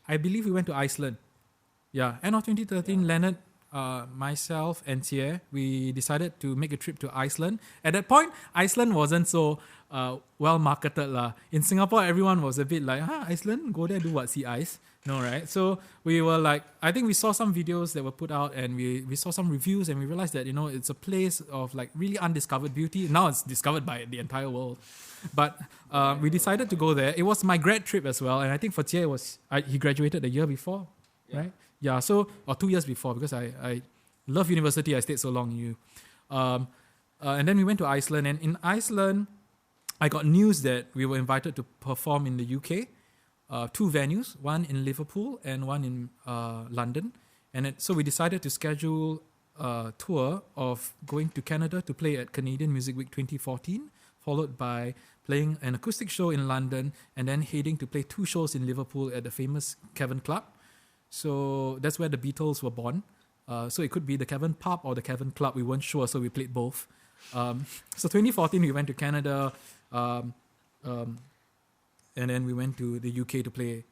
I believe we went to Iceland. Yeah, end of 2013, Leonard, myself, and Tia, we decided to make a trip to Iceland. At that point, Iceland wasn't so well marketed. In Singapore, everyone was a bit like, Iceland? Go there, do what? See ice? No, right? So we were like, I think we saw some videos that were put out and we saw some reviews and we realized that, it's a place of like really undiscovered beauty. Now it's discovered by the entire world. But we decided to go there. It was my grad trip as well. And I think for Tia, he graduated the year before, right? Yeah, so, or 2 years before, because I love university. I stayed so long in U. And then we went to Iceland. And in Iceland, I got news that we were invited to perform in the UK. 2 venues, one in Liverpool and one in London. And so we decided to schedule a tour of going to Canada to play at Canadian Music Week 2014, followed by playing an acoustic show in London and then heading to play 2 shows in Liverpool at the famous Cavern Club. So that's where the Beatles were born. So it could be the Cavern Pub or the Cavern Club. We weren't sure, so we played both. So 2014, we went to Canada, and then we went to the UK to play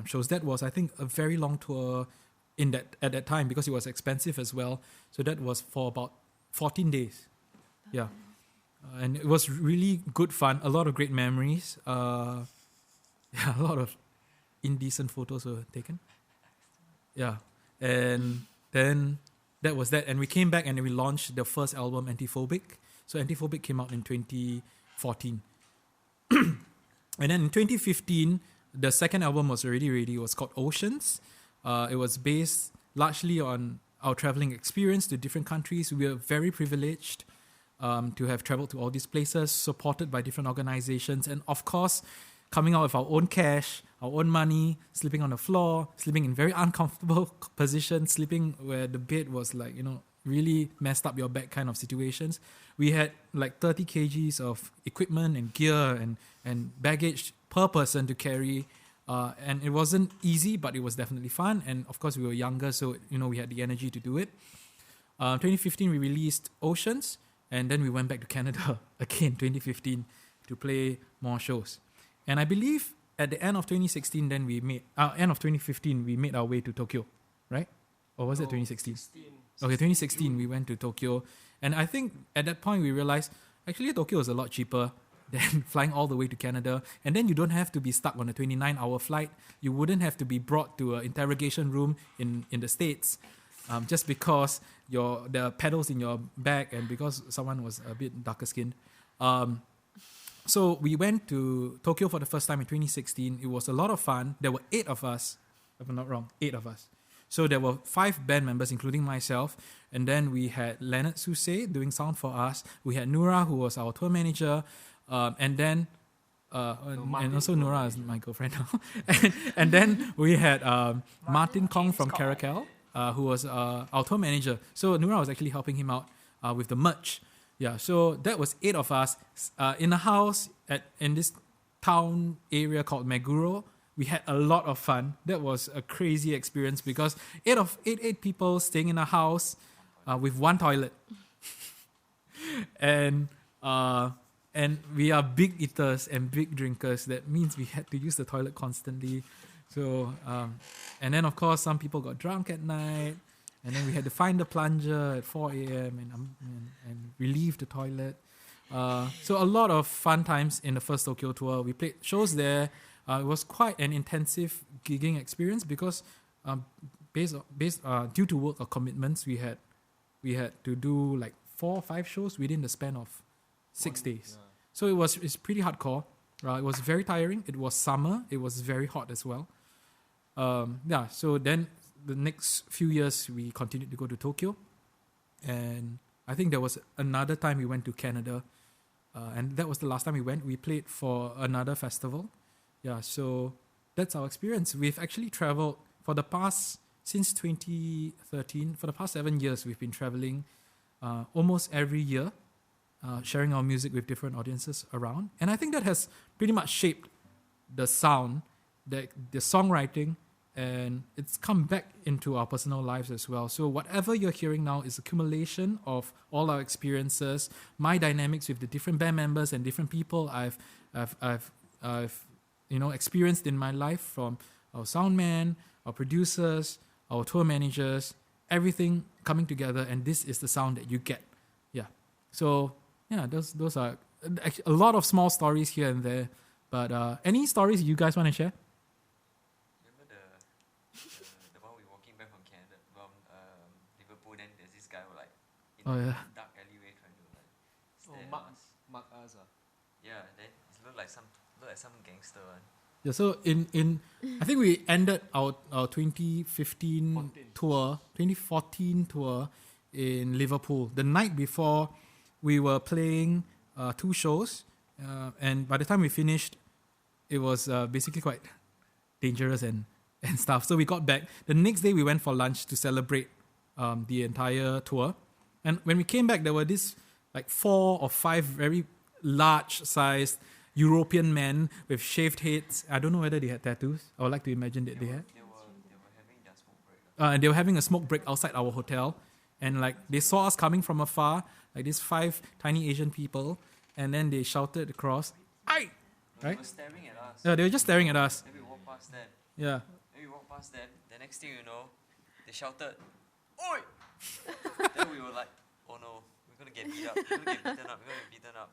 shows. That was, I think, a very long tour at that time because it was expensive as well. So that was for about 14 days. Yeah. And it was really good fun. A lot of great memories. Yeah, a lot of indecent photos were taken. Yeah, and then that was that. And we came back and we launched the first album, Antiphobic. So Antiphobic came out in 2014. And then in 2015, the second album was already ready. It was called Oceans. It was based largely on our traveling experience to different countries. We were very privileged to have traveled to all these places, supported by different organizations, and of course, coming out with our own cash, our own money, sleeping on the floor, sleeping in very uncomfortable positions, sleeping where the bed was like, really messed up your back kind of situations. We had like 30 kgs of equipment and gear and baggage per person to carry. And it wasn't easy, but it was definitely fun. And of course, we were younger, so we had the energy to do it. 2015, we released Oceans, and then we went back to Canada again, 2015, to play more shows. And I believe at the end of 2016, then end of 2015, we made our way to Tokyo, right? Or was it 2016? Okay, 2016, we went to Tokyo. And I think at that point, we realized, actually, Tokyo is a lot cheaper than flying all the way to Canada. And then you don't have to be stuck on a 29-hour flight. You wouldn't have to be brought to an interrogation room in the States just because there are pedals in your back and because someone was a bit darker skinned. So we went to Tokyo for the first time in 2016. It was a lot of fun. There were 8 of us, if I'm not wrong, 8 of us. So there were 5 band members, including myself. And then we had Leonard Susay doing sound for us. We had Nura, who was our tour manager. And then, and also Nura is my girlfriend now. and then we had Martin Kong from Caracal, who was our tour manager. So Nura was actually helping him out with the merch. Yeah, so that was 8 of us in a house in this town area called Meguro. We had a lot of fun. That was a crazy experience because 8 people staying in a house with 1 toilet. And we are big eaters and big drinkers. That means we had to use the toilet constantly. So, and then of course some people got drunk at night. And then we had to find the plunger at 4 a.m. and relieve the toilet. So a lot of fun times in the first Tokyo tour. We played shows there. It was quite an intensive gigging experience because based due to work or commitments, we had to do like 4 or 5 shows within the span of 6 days. Yeah. So it's pretty hardcore. It was very tiring. It was summer. It was very hot as well. So then the next few years, we continued to go to Tokyo. And I think there was another time we went to Canada. And that was the last time we went. We played for another festival. Yeah, so that's our experience. We've actually traveled since 2013, for the past 7 years, we've been traveling almost every year, sharing our music with different audiences around. And I think that has pretty much shaped the sound, the songwriting, and it's come back into our personal lives as well. So whatever you're hearing now is accumulation of all our experiences, my dynamics with the different band members and different people I've experienced in my life, from our sound man, our producers, our tour managers, everything coming together, and this is the sound that you get. Yeah. So yeah, those are a lot of small stories here and there. But any stories you guys want to share? Remember the one we walking back from Canada, from Liverpool, then there's this guy who in a dark alleyway trying to stand. Mark us. Yeah, then it looked like some gangster one. Yeah, so in I think we ended our 2014 tour in Liverpool. The night before, we were playing 2 shows, and by the time we finished, it was basically quite dangerous and stuff. So we got back. The next day, we went for lunch to celebrate the entire tour. And when we came back, there were these 4 or 5 very large-sized European men with shaved heads. I don't know whether they had tattoos. I would like to imagine that they had. They were having their smoke break. And they were having a smoke break outside our hotel. And they saw us coming from afar, like these 5 tiny Asian people. And then they shouted across, "Aye!" They Right? were staring at us. Yeah, they were just staring at us. Then we walked past them. Yeah. The next thing you know, they shouted, "Oi!" Then we were like, "Oh no, we're gonna get beat up. We're gonna get beaten up.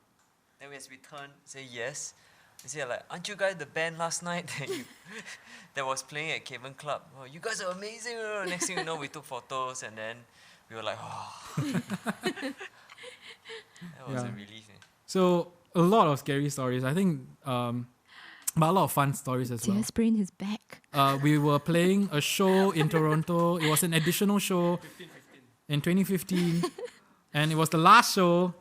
then as we turn, say yes. They say like, aren't you guys the band last night that was playing at Caven Club? Oh, you guys are amazing. Next thing you know, we took photos and then we were like, oh. That was a relief. So a lot of scary stories. I think, but a lot of fun stories as well. Jie sprained his back. We were playing a show in Toronto. It was an additional show in 2015, and it was the last show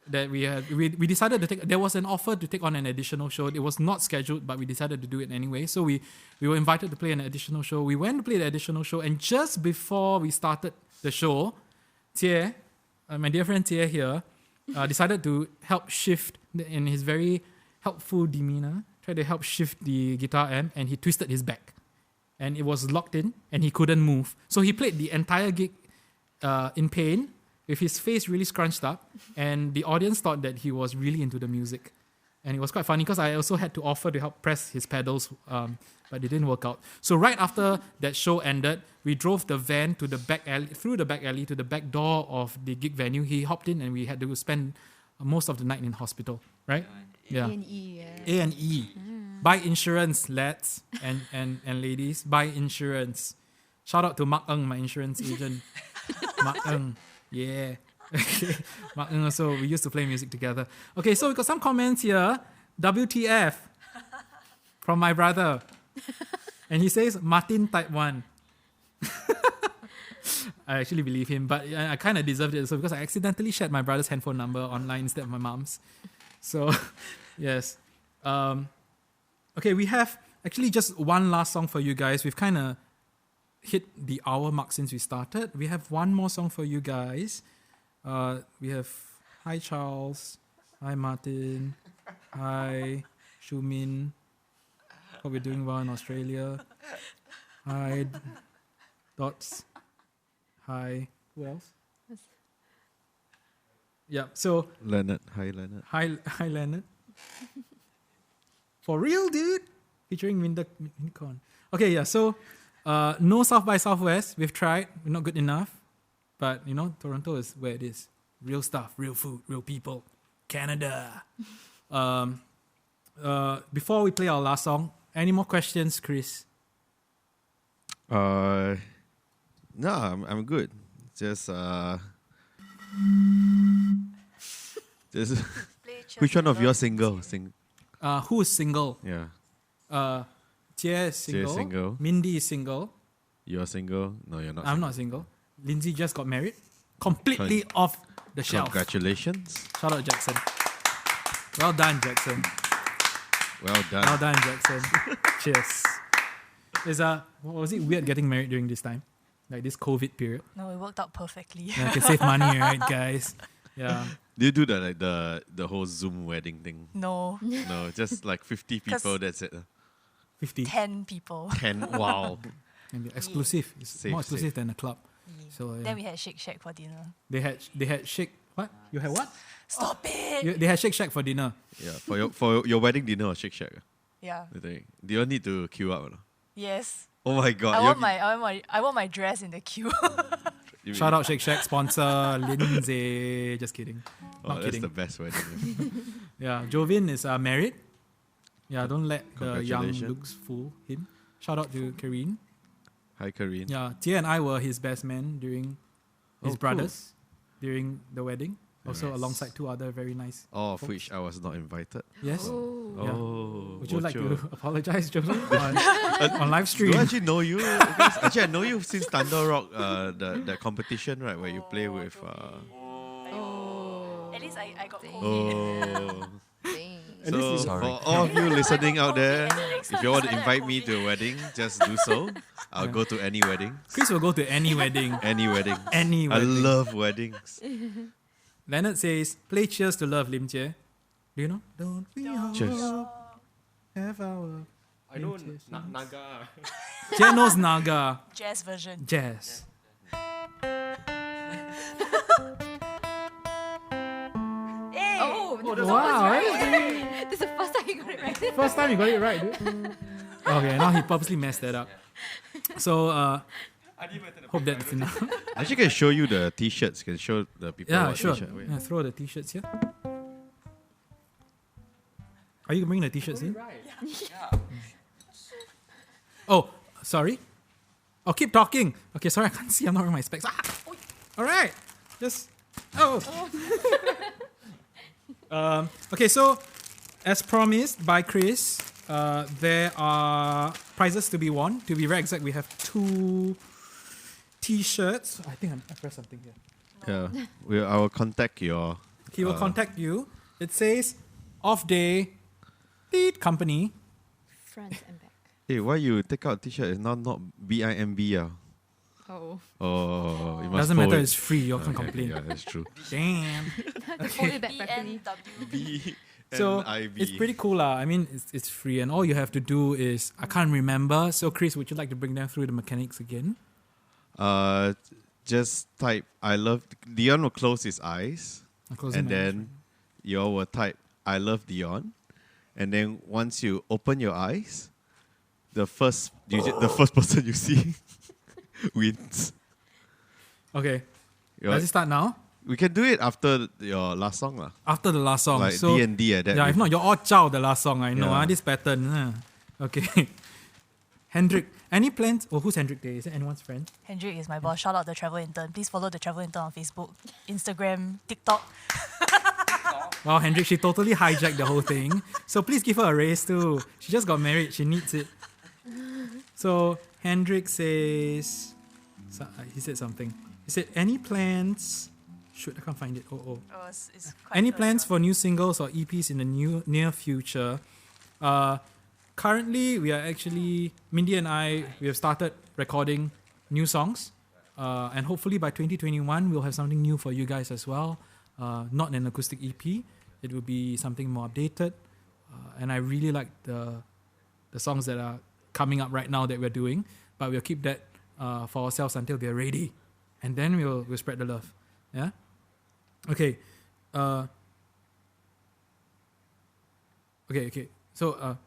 that we had. We decided to take. There was an offer to take on an additional show. It was not scheduled, but we decided to do it anyway. So we were invited to play an additional show. We went to play the additional show, and just before we started the show, Jie, my dear friend Jie here, decided to help shift in his very helpful demeanor. Tried to help shift the guitar amp, and he twisted his back, and it was locked in, and he couldn't move. So he played the entire gig in pain, with his face really scrunched up, and the audience thought that he was really into the music, and it was quite funny because I also had to offer to help press his pedals, but it didn't work out. So right after that show ended, we drove the van to the back alley, through the back alley to the back door of the gig venue. He hopped in, and we had to spend most of the night in hospital, right? Yeah. A&E, A&E. Buy insurance, lads and ladies. Buy insurance. Shout out to Mark Ng, my insurance agent. Mark Ng. Yeah. Okay. Mark Ng also, we used to play music together. Okay, so we got some comments here. WTF from my brother. And he says, Martin type 1. I actually believe him, but I kind of deserved it. So because I accidentally shared my brother's handphone number online instead of my mom's. So, yes. Okay, we have actually just one last song for you guys. We've kind of hit the hour mark since we started. We have one more song for you guys. We have Hi Charles, Hi Martin, Hi Shumin. Hope we're doing well in Australia. Hi Dots. Hi. Who else? Yeah, so Leonard. Hi, Leonard. Hi Leonard. For real, dude. Featuring Minicon. Okay, yeah, so no South by Southwest. We've tried. We're not good enough. But, you know, Toronto is where it is. Real stuff, real food, real people. Canada. Before we play our last song, any more questions, Chris? No, I'm good. Just which one of your single? Who is single? Yeah. Jie is single. Jie single. Mindy is single. You're single? No, you're not. I'm not single. Lindsay just got married. Completely off the shelf. Congratulations. Shout out Jackson. Well done, Jackson. Well done. Well done, Jackson. Cheers. Was it weird getting married during this time? Like this COVID period? No, it worked out perfectly. Yeah, can save money, right, guys? Yeah. Do you do the whole Zoom wedding thing? No, No, just like 50 people, that's it. 50. 10 people. 10, wow. And exclusive. It's Safe, more exclusive safe. than a club. Yeah. So Then we had Shake Shack for dinner. they had shake. What? You had what? Stop it! They had Shake Shack for dinner. Yeah, for your wedding dinner or Shake Shack? Yeah. Do you all need to queue up or not? Yes. Oh my god. I want my dress in the queue. Shout out Shake Shack sponsor Lindsay. Just kidding. Not That's kidding. the best wedding. Yeah, Jovin is married. Yeah, don't let the young Congratulations. looks fool him. Shout out to Kareen. Hi, Kareen. Yeah, Tia and I were his best men during his cool. brothers during the wedding. Also Nice. alongside two other very nice. All of which I was not invited. Yes. Oh. Yeah. Oh. Would you like Bocho. to apologize, Jovin, on live stream? Do I actually know you? Because actually, I know you since Thunder Rock, the competition, right, where you play with. Oh. At least I got COVID. Oh. Dang. So Sorry. for all of you listening out there, Next if time you want to I invite me to a wedding, just do so. I'll go to any wedding. Chris will go to any wedding. Any wedding. Any I wedding. love weddings. Leonard says, play Cheers to Love, Lim Jie. Do you know? Don't we all Cheers. have our... I know Cheers. Naga. Jie knows Naga. Jazz version. Jazz. Hey! Oh, that was Wow, right. This is the first time you got it right. First time you got it right, dude. Okay, now he purposely messed that up. So, hope that's enough. I actually can show you the t-shirts. Can show the people Yeah, what sure. t-shirt. Wait. Yeah, throw the t-shirts here. Are you bringing the t-shirts in? Yeah. Oh, sorry. Oh, keep talking. Okay, sorry, I can't see. I'm not wearing my specs. All right. Just. Oh. Okay, so as promised by Chris, there are prizes to be won. To be very exact, we have 2 t-shirts. I think I pressed something here. Yeah. I will contact your. He will contact you. It says Off-Day Company. Front and back. Hey, why you take out t-shirt? It's not BIMB. Oh. Oh, you must Doesn't matter, fold it's free. You can Okay, complain. Yeah, that's true. Damn. Hold it back properly. BNW. So BNIB. it's pretty cool. I mean, it's free, and all you have to do is, I can't remember. So, Chris, would you like to bring them through the mechanics again? Just type I love Dion will close his eyes, I'm closing and my eyes then you all will type I love Dion, and then once you open your eyes, the first person you see wins. Okay. You Does know, it start now? we can do it after your last song lah. After the last song. Like so, D&D like that. yeah, if not, you're all chow the last song. I know. Yeah. This pattern. Okay. Hendrik, any plans? Oh, who's Hendrik there? Is it anyone's friend? Hendrik is my boss. Shout out the travel intern. Please follow the travel intern on Facebook, Instagram, TikTok. Wow, Hendrik, she totally hijacked the whole thing. So please give her a raise too. She just got married. She needs it. So Hendrik says, he said something. He said, any plans? Shoot, I can't find it. Oh. It's quite Any early plans on. for new singles or EPs in the near future? Currently, we are actually, Mindy and I, we have started recording new songs. And hopefully by 2021, we'll have something new for you guys as well. Not an acoustic EP. It will be something more updated. And I really like the songs that are coming up right now that we're doing. But we'll keep that for ourselves until we're ready. And then we'll spread the love. Yeah? Okay. Okay. So,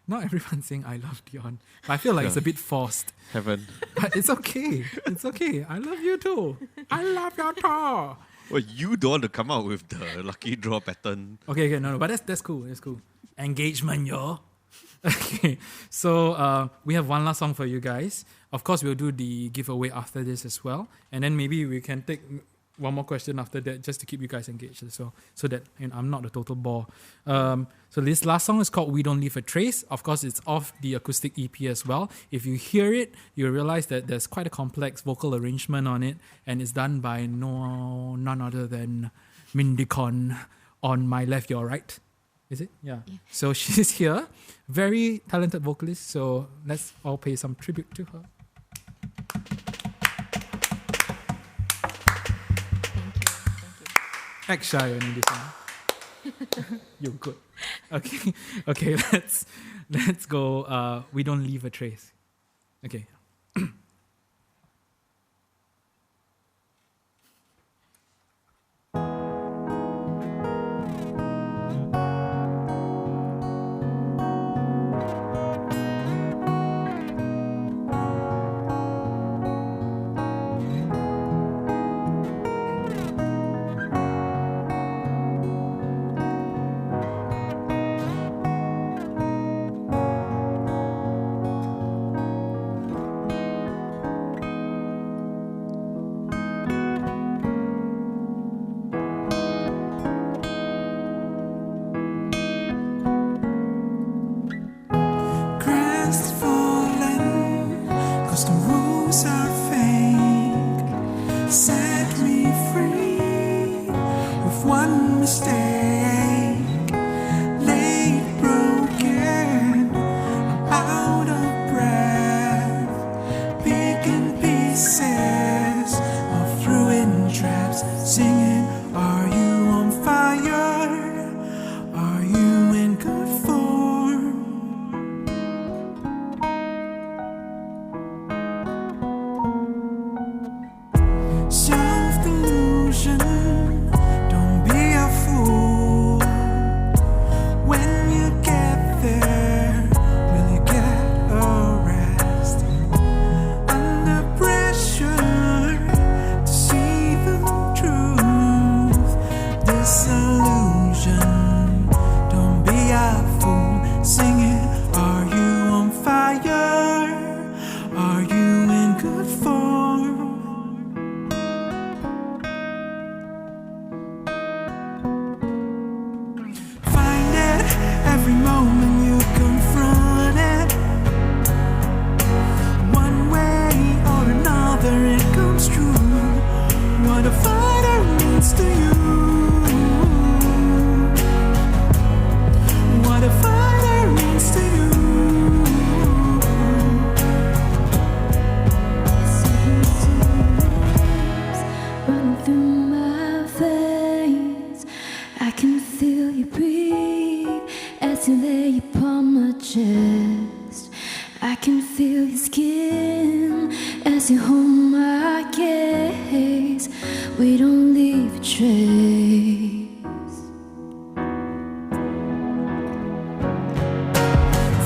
not everyone's saying I love Dion. But I feel like it's a bit forced. Haven't. But it's okay. It's okay. I love you too. I love you too. Well, you don't want to come out with the lucky draw pattern. Okay, no. But that's cool. That's cool. Engagement, yo. Okay. So, we have one last song for you guys. Of course, we'll do the giveaway after this as well. And then maybe we can take one more question after that just to keep you guys engaged as well. So that I'm not a total bore. So this last song is called We Don't Leave a Trace. Of course, it's off the acoustic EP as well. If you hear it, you'll realize that there's quite a complex vocal arrangement on it. And it's done by none other than Mindy Con on my left, your right. Is it? Yeah. So she's here. Very talented vocalist. So let's all pay some tribute to her. Act shy when you do something. You're good. Okay. Let's go. We Don't Leave a Trace. Okay. Crestfallen, 'cause the rules are fake. Set me free with one mistake. Late broken, I'm out of breath. Picking pieces of ruined traps. Singing, are you on fire? Are you in good form? Self-delusion, don't be a fool. comes true. What a fighter means to you. What a fighter means to you. Running through my veins, I can feel you breathe as you lay upon my chest. I can feel your skin as you hold my gaze. We don't leave a trace.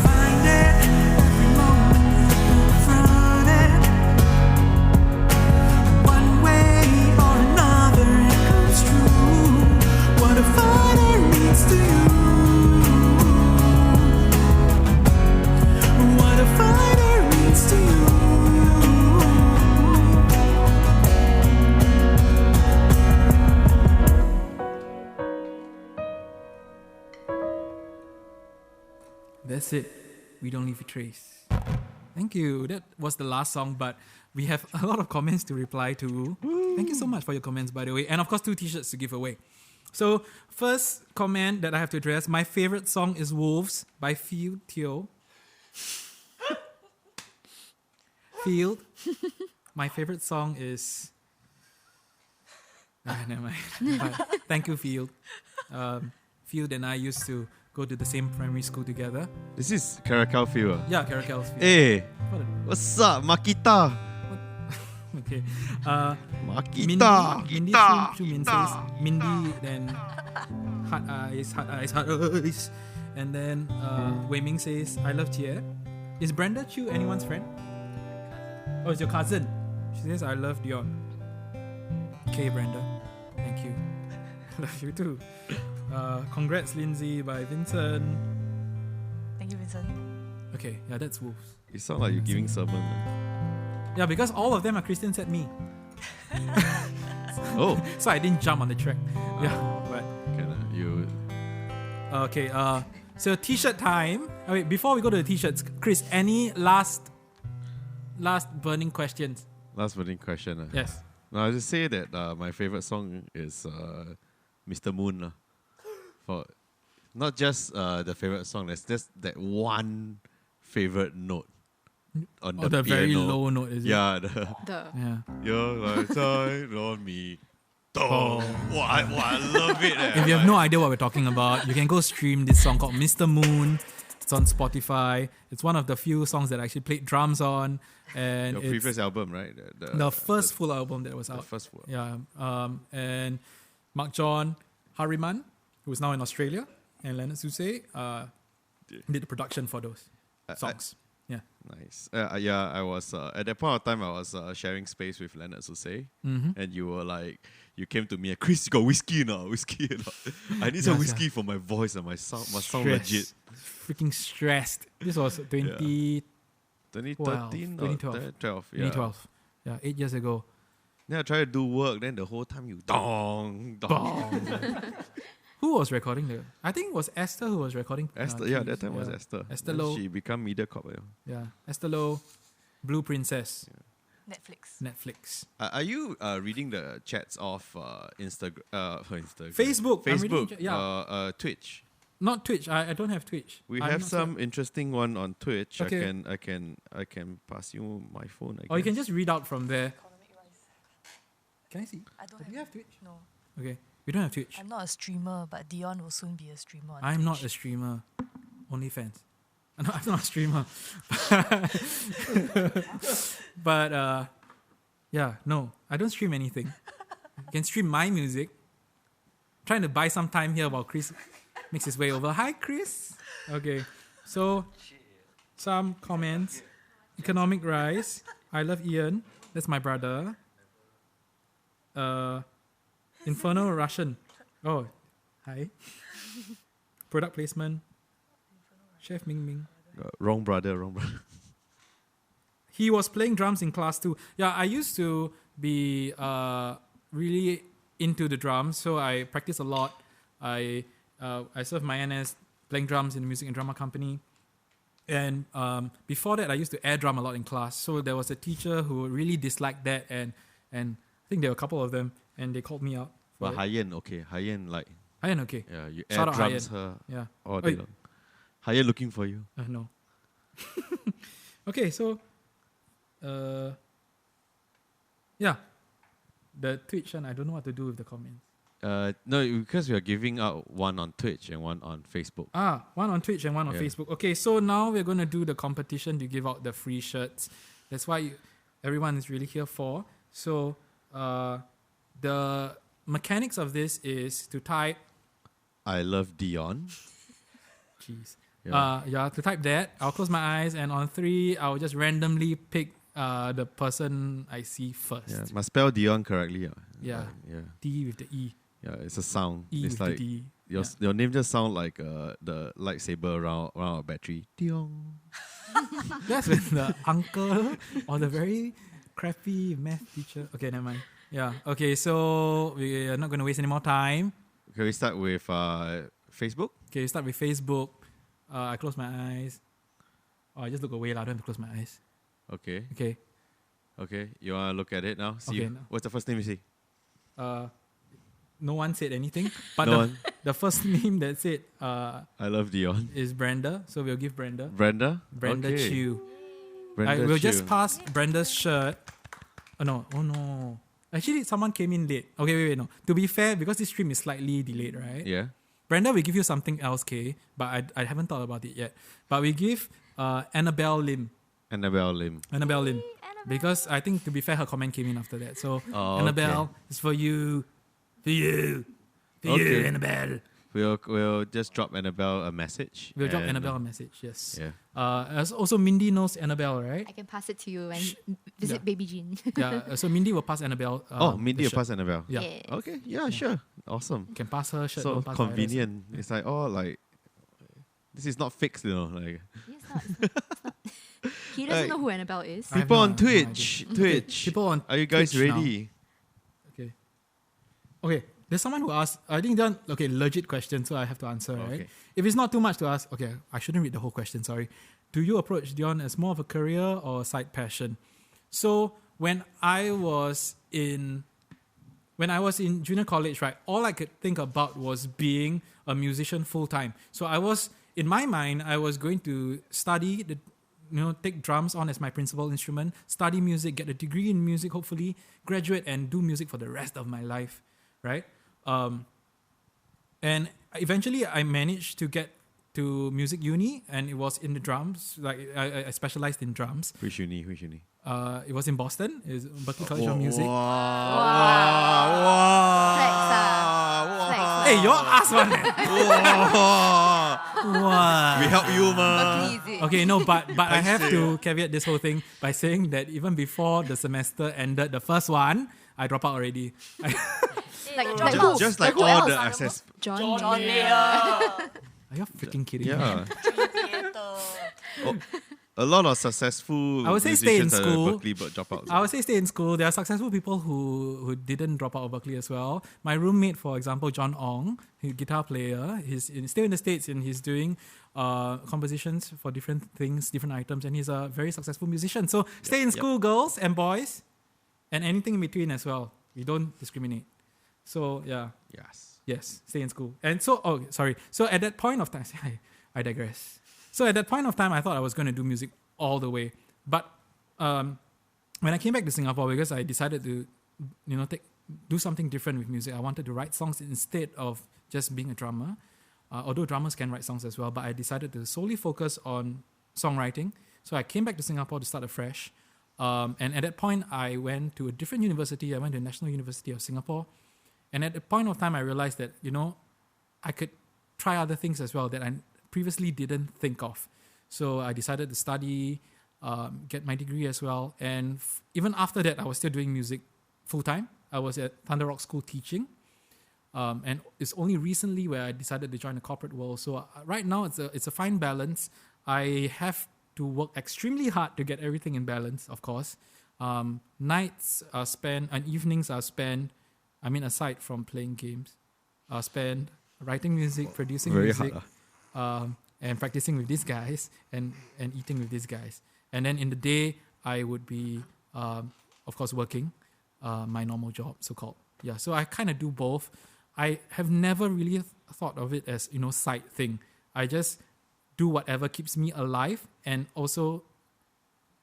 Find it every moment you confront it. One way or another it comes true. What a fighter means to you. What a fighter means to you. That's it. We don't leave a trace. Thank you. That was the last song, but we have a lot of comments to reply to. Thank you so much for your comments, by the way. And of course, 2 t-shirts to give away. So, first comment that I have to address. My favorite song is Wolves by Field Teo. Field. My favorite song is... never mind. But thank you, Field. Field and I used to go to the same primary school together. This is Caracal Field. Yeah, Caracal's Field. Hey, What a- what's up, Makita? Okay. Makita. Mindy Kita. Chu Min says Mindy, then Hard Eyes. And then Wei Ming says, I love Jie. Is Brenda Chu anyone's friend? Oh, it's your cousin. She says, I love Dion. Okay, Brenda. Thank you. Love you too. Congrats, Lindsay by Vincent. Thank you, Vincent. Okay, yeah, that's Wolves. You sound like you're giving sermon. Yeah, because all of them are Christians at me. Oh, So I didn't jump on the track. Yeah, but you. okay, so t-shirt time. Wait, before we go to the t-shirts, Chris, any last burning questions? Last burning question. Yes. No, I'll just say that my favorite song is Mr. Moon. For not just the favorite song, there's just that one favorite note on Oh, the very piano. low note, is it? Yeah, The Yeah. your lights shine on me. Oh. Wow, I love it. If you have no idea what we're talking about, you can go stream this song called Mr. Moon. It's on Spotify. It's one of the few songs that I actually played drums on. And Your it's previous album, right? the first full album that was the out. first one. Yeah. And Mark John Harriman, who is now in Australia, and Leonard Susay did the production for those songs. Yeah. Nice. Yeah, I was at that point of time. I was sharing space with Leonard Susay, and you were like, you came to me, Chris, you got whiskey now, whiskey. I need some Yes, whiskey for my voice and my sound must sound legit. Freaking stressed. This was 2013 2013 or 2012. 2012. Yeah. 2012. Yeah, 8 years ago. Then I tried to do work. Then the whole time you dong dong. Who was recording there? I think it was Esther who was recording. Esther, keys. that time was Esther. Esther Then Low. She become MediaCorp. Yeah, Esther Low, Blue Princess, Netflix. Netflix. Are you reading the chats of Instagram? Facebook. I'm reading Facebook. Twitch. Not Twitch. I don't have Twitch. We I'm have not some interesting one on Twitch. Okay. I can pass you my phone. Or you can just read out from there. Can I see? I don't Do have. you have Twitch? No, Okay, we don't have Twitch. I'm not a streamer, but Dion will soon be a streamer. On I'm not a Twitch. streamer. Only fans. I'm not a streamer. But yeah, no, I don't stream anything. You can stream my music. Trying to buy some time here while Chris makes his way over. Hi, Chris. Okay, so some comments. Economic rise. I love Ian. That's my brother. Infernal Russian. Oh, hi. Product placement. Chef Ming Ming. Wrong brother. He was playing drums in class too. Yeah, I used to be really into the drums, so I practice a lot. I served my NS playing drums in the music and drama company. And before that, I used to air drum a lot in class. So there was a teacher who really disliked that, and and I think there were a couple of them, and they called me out. for But it. Hyen, okay. Hyen, like, Hyen, okay. yeah, you Shout air out drums Hyen. her Yeah. all day Wait. long. Hyen looking for you. No. Okay, so, yeah, the Twitch one, I don't know what to do with the comments. No, because we are giving out one on Twitch and one on Facebook. One on Twitch and one on Yeah. Facebook. Okay, so now we're going to do the competition to give out the free shirts. That's why everyone is really here for. So, the mechanics of this is to type, I love Dion. jeez, Yeah. to type that. I'll close my eyes, and on 3, I'll just randomly pick the person I see first. Yeah, must spell Dion correctly. Yeah. Yeah. D with the E, Yeah, it's a sound. E it's with like the D. your name just sound like the lightsaber around a battery. Dion. That's when the uncle or the very crappy math teacher. Okay, never mind. Yeah. Okay, so we are not going to waste any more time. Can we start with Facebook? Okay, start with Facebook. I close my eyes. I just look away. I don't have to close my eyes. Okay. Okay. Okay. You want to look at it now? See Okay, no. what's the first name you see? No one said anything. But No one. the first name that said I love Dion. is Brenda. So we'll give Brenda. Brenda? Brenda Okay. Chew. Brenda We'll just Chew. pass Brenda's shirt. Oh no. Actually, someone came in late. Okay, wait, no. To be fair, because this stream is slightly delayed, right? Yeah. Brenda, we give you something else, Kay, but I haven't thought about it yet. But we give Annabelle Lim. Annabelle Lim. Because I think, to be fair, her comment came in after that. So, Oh, Annabelle, okay. it's for you. For you. For you, Okay. Annabelle. We'll just drop Annabelle a message. We'll drop and, Annabelle a message, yes. Yeah. As also, Mindy knows Annabelle, right? I can pass it to you and visit Baby Jean. Yeah, so Mindy will pass Annabelle. Mindy the will shirt. pass Annabelle. Yeah. Yes. Okay. Yeah, sure. Awesome. Can pass her shirt. So don't pass her convenient. It's like, like, this is not fixed, Like, It's not. He doesn't know who Annabelle is. I have people no- on no Twitch. Twitch. People on Are you guys Twitch now. ready? Okay, there's someone who asked, I think done, okay, legit question, so I have to answer, right? Okay. If it's not too much to ask, okay, I shouldn't read the whole question, sorry. Do you approach Dion as more of a career or a side passion? So when I was in junior college, right, all I could think about was being a musician full time. So in my mind, I was going to study take drums on as my principal instrument, study music, get a degree in music, hopefully, graduate and do music for the rest of my life, right? And eventually I managed to get to music uni, and it was in the drums. Like I specialized in drums. Which uni? It was in Boston. It was Berklee College of Music. Flex, Flex. Hey, your ass one. Wow. We help you, ma. Berkeley, is it? Okay, no, but I have say. to caveat this whole thing by saying that even before the semester ended, the first one, I dropped out already. Like Just, who? just like who all else? the access. John. John Mayer. Are you freaking kidding me? Yeah. Theatre. A lot of successful I would say stay in musicians at school. Berkeley but drop out. I would say stay in school. There are successful people who didn't drop out of Berkeley as well. My roommate, for example, John Ong, he's a guitar player. He's still in the States, and he's doing compositions for different things, different items, and he's a very successful musician. So stay in school, girls and boys, and anything in between as well. We don't discriminate. So yeah, yes, stay in school. And so, So at that point of time, I digress. So at that point of time, I thought I was going to do music all the way. But when I came back to Singapore, because I decided to, do something different with music, I wanted to write songs instead of just being a drummer. Although drummers can write songs as well, but I decided to solely focus on songwriting. So I came back to Singapore to start afresh. And at that point, I went to a different university. I went to the National University of Singapore. And at the point of time, I realized that, I could try other things as well that I previously didn't think of. So I decided to study, get my degree as well. And even after that, I was still doing music full-time. I was at Thunder Rock School teaching. And it's only recently where I decided to join the corporate world. So right now, it's a fine balance. I have to work extremely hard to get everything in balance, of course. Nights are spent and evenings are spent, aside from playing games, are spent writing music, producing Very music, hard. and practicing with these guys and eating with these guys. And then in the day, I would be, of course, working. my normal job, so-called. Yeah, so I kind of do both. I have never really thought of it as, side thing. I just do whatever keeps me alive, and also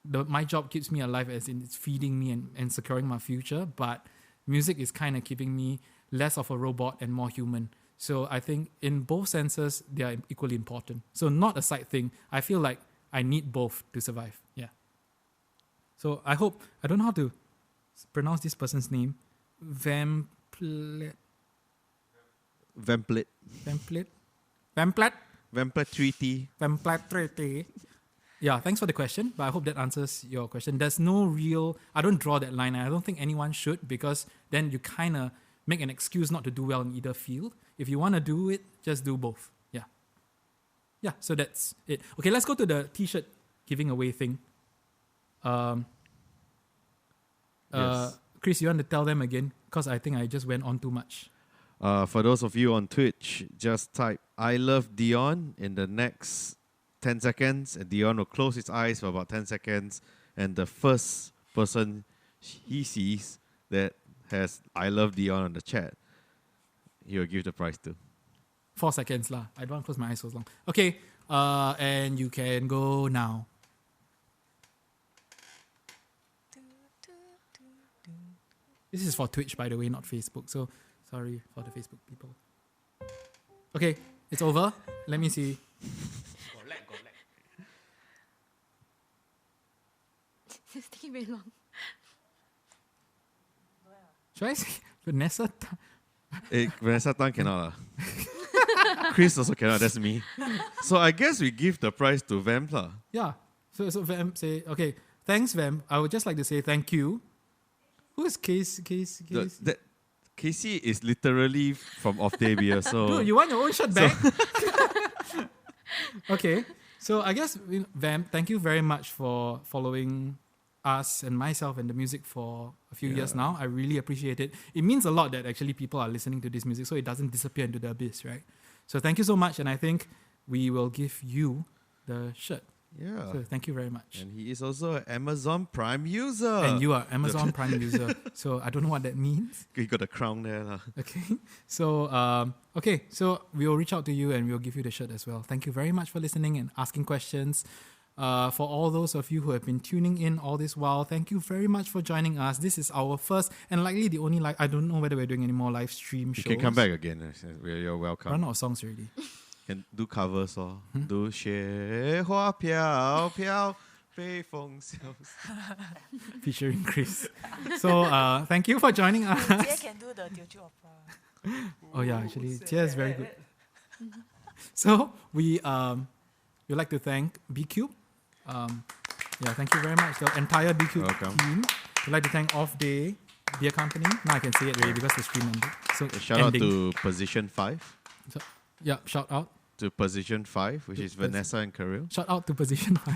my job keeps me alive as in it's feeding me and securing my future, but music is kind of keeping me less of a robot and more human. So I think in both senses, they are equally important. So not a side thing. I feel like I need both to survive. Yeah. So I don't know how to pronounce this person's name. Vamplet. Yeah, thanks for the question, but I hope that answers your question. There's no real, I don't draw that line, and I don't think anyone should, because then you kind of make an excuse not to do well in either field. If you want to do it, just do both. Yeah. Yeah, so that's it. Okay, let's go to the t-shirt giving away thing. Yes. Chris, you want to tell them again? Because I think I just went on too much. For those of you on Twitch, just type "I love Dion" in the next 10 seconds, and Dion will close his eyes for about 10 seconds, and the first person he sees that has "I love Dion" on the chat, he will give the prize to. 4 seconds lah. I don't want to close my eyes so long. Okay, and you can go now. This is for Twitch, by the way, not Facebook. So sorry for the Facebook people. Okay, it's over. Let me see. It's taking very long. Should I say Vanessa? Vanessa Tan cannot. Chris also cannot, that's me. So I guess we give the prize to Vamp lah. Yeah. So Vam say, okay, thanks Vam. I would just like to say thank you. Who is Casey? Casey is literally from OFFDAY Beer, so... Dude, you want your own shirt back? Okay. So I guess, Vam, thank you very much for following us and myself and the music for a few years now. I really appreciate it. It means a lot that actually people are listening to this music, so it doesn't disappear into the abyss, right? So thank you so much, and I think we will give you the shirt. Yeah. So thank you very much. And he is also an Amazon Prime user. And you are Amazon Prime user. So I don't know what that means. You got a crown there lah. Okay. So so we will reach out to you and we'll give you the shirt as well. Thank you very much for listening and asking questions. For all those of you who have been tuning in all this while, thank you very much for joining us. This is our first and likely the only I don't know whether we're doing any more live stream shows. You can come back again. You're welcome. Run out of songs already. Can do covers or do 雪花飘飘 北风萧瑟 featuring Chris. So thank you for joining us. Jie can do the Teochew opera. Oh yeah, actually, Jie is very good. So we would like to thank Bcube. Thank you very much, the entire Bcube team. We'd like to thank OFFDAY Beer Company. Now I can say it already because the stream ended. So shout out to Position 5. So, yeah, shout out to Position 5, which is Vanessa and Kirill. Shout out to Position 5.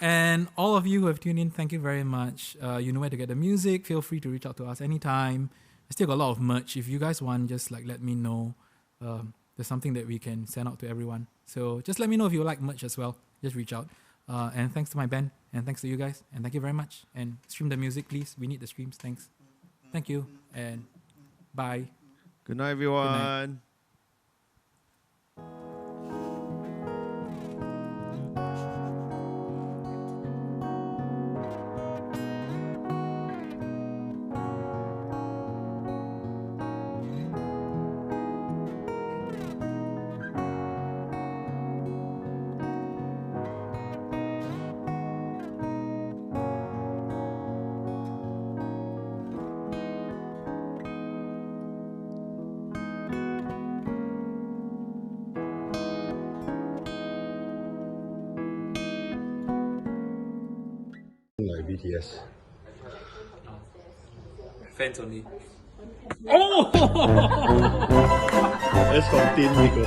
And all of you who have tuned in, thank you very much. You know where to get the music. Feel free to reach out to us anytime. I still got a lot of merch. If you guys want, just let me know. There's something that we can send out to everyone. So just let me know if you like merch as well. Just reach out. And thanks to my band. And thanks to you guys. And thank you very much. And stream the music, please. We need the streams. Thanks. Thank you. And bye. Good night, everyone. Good night. Like BTS. Fans only. Let's continue.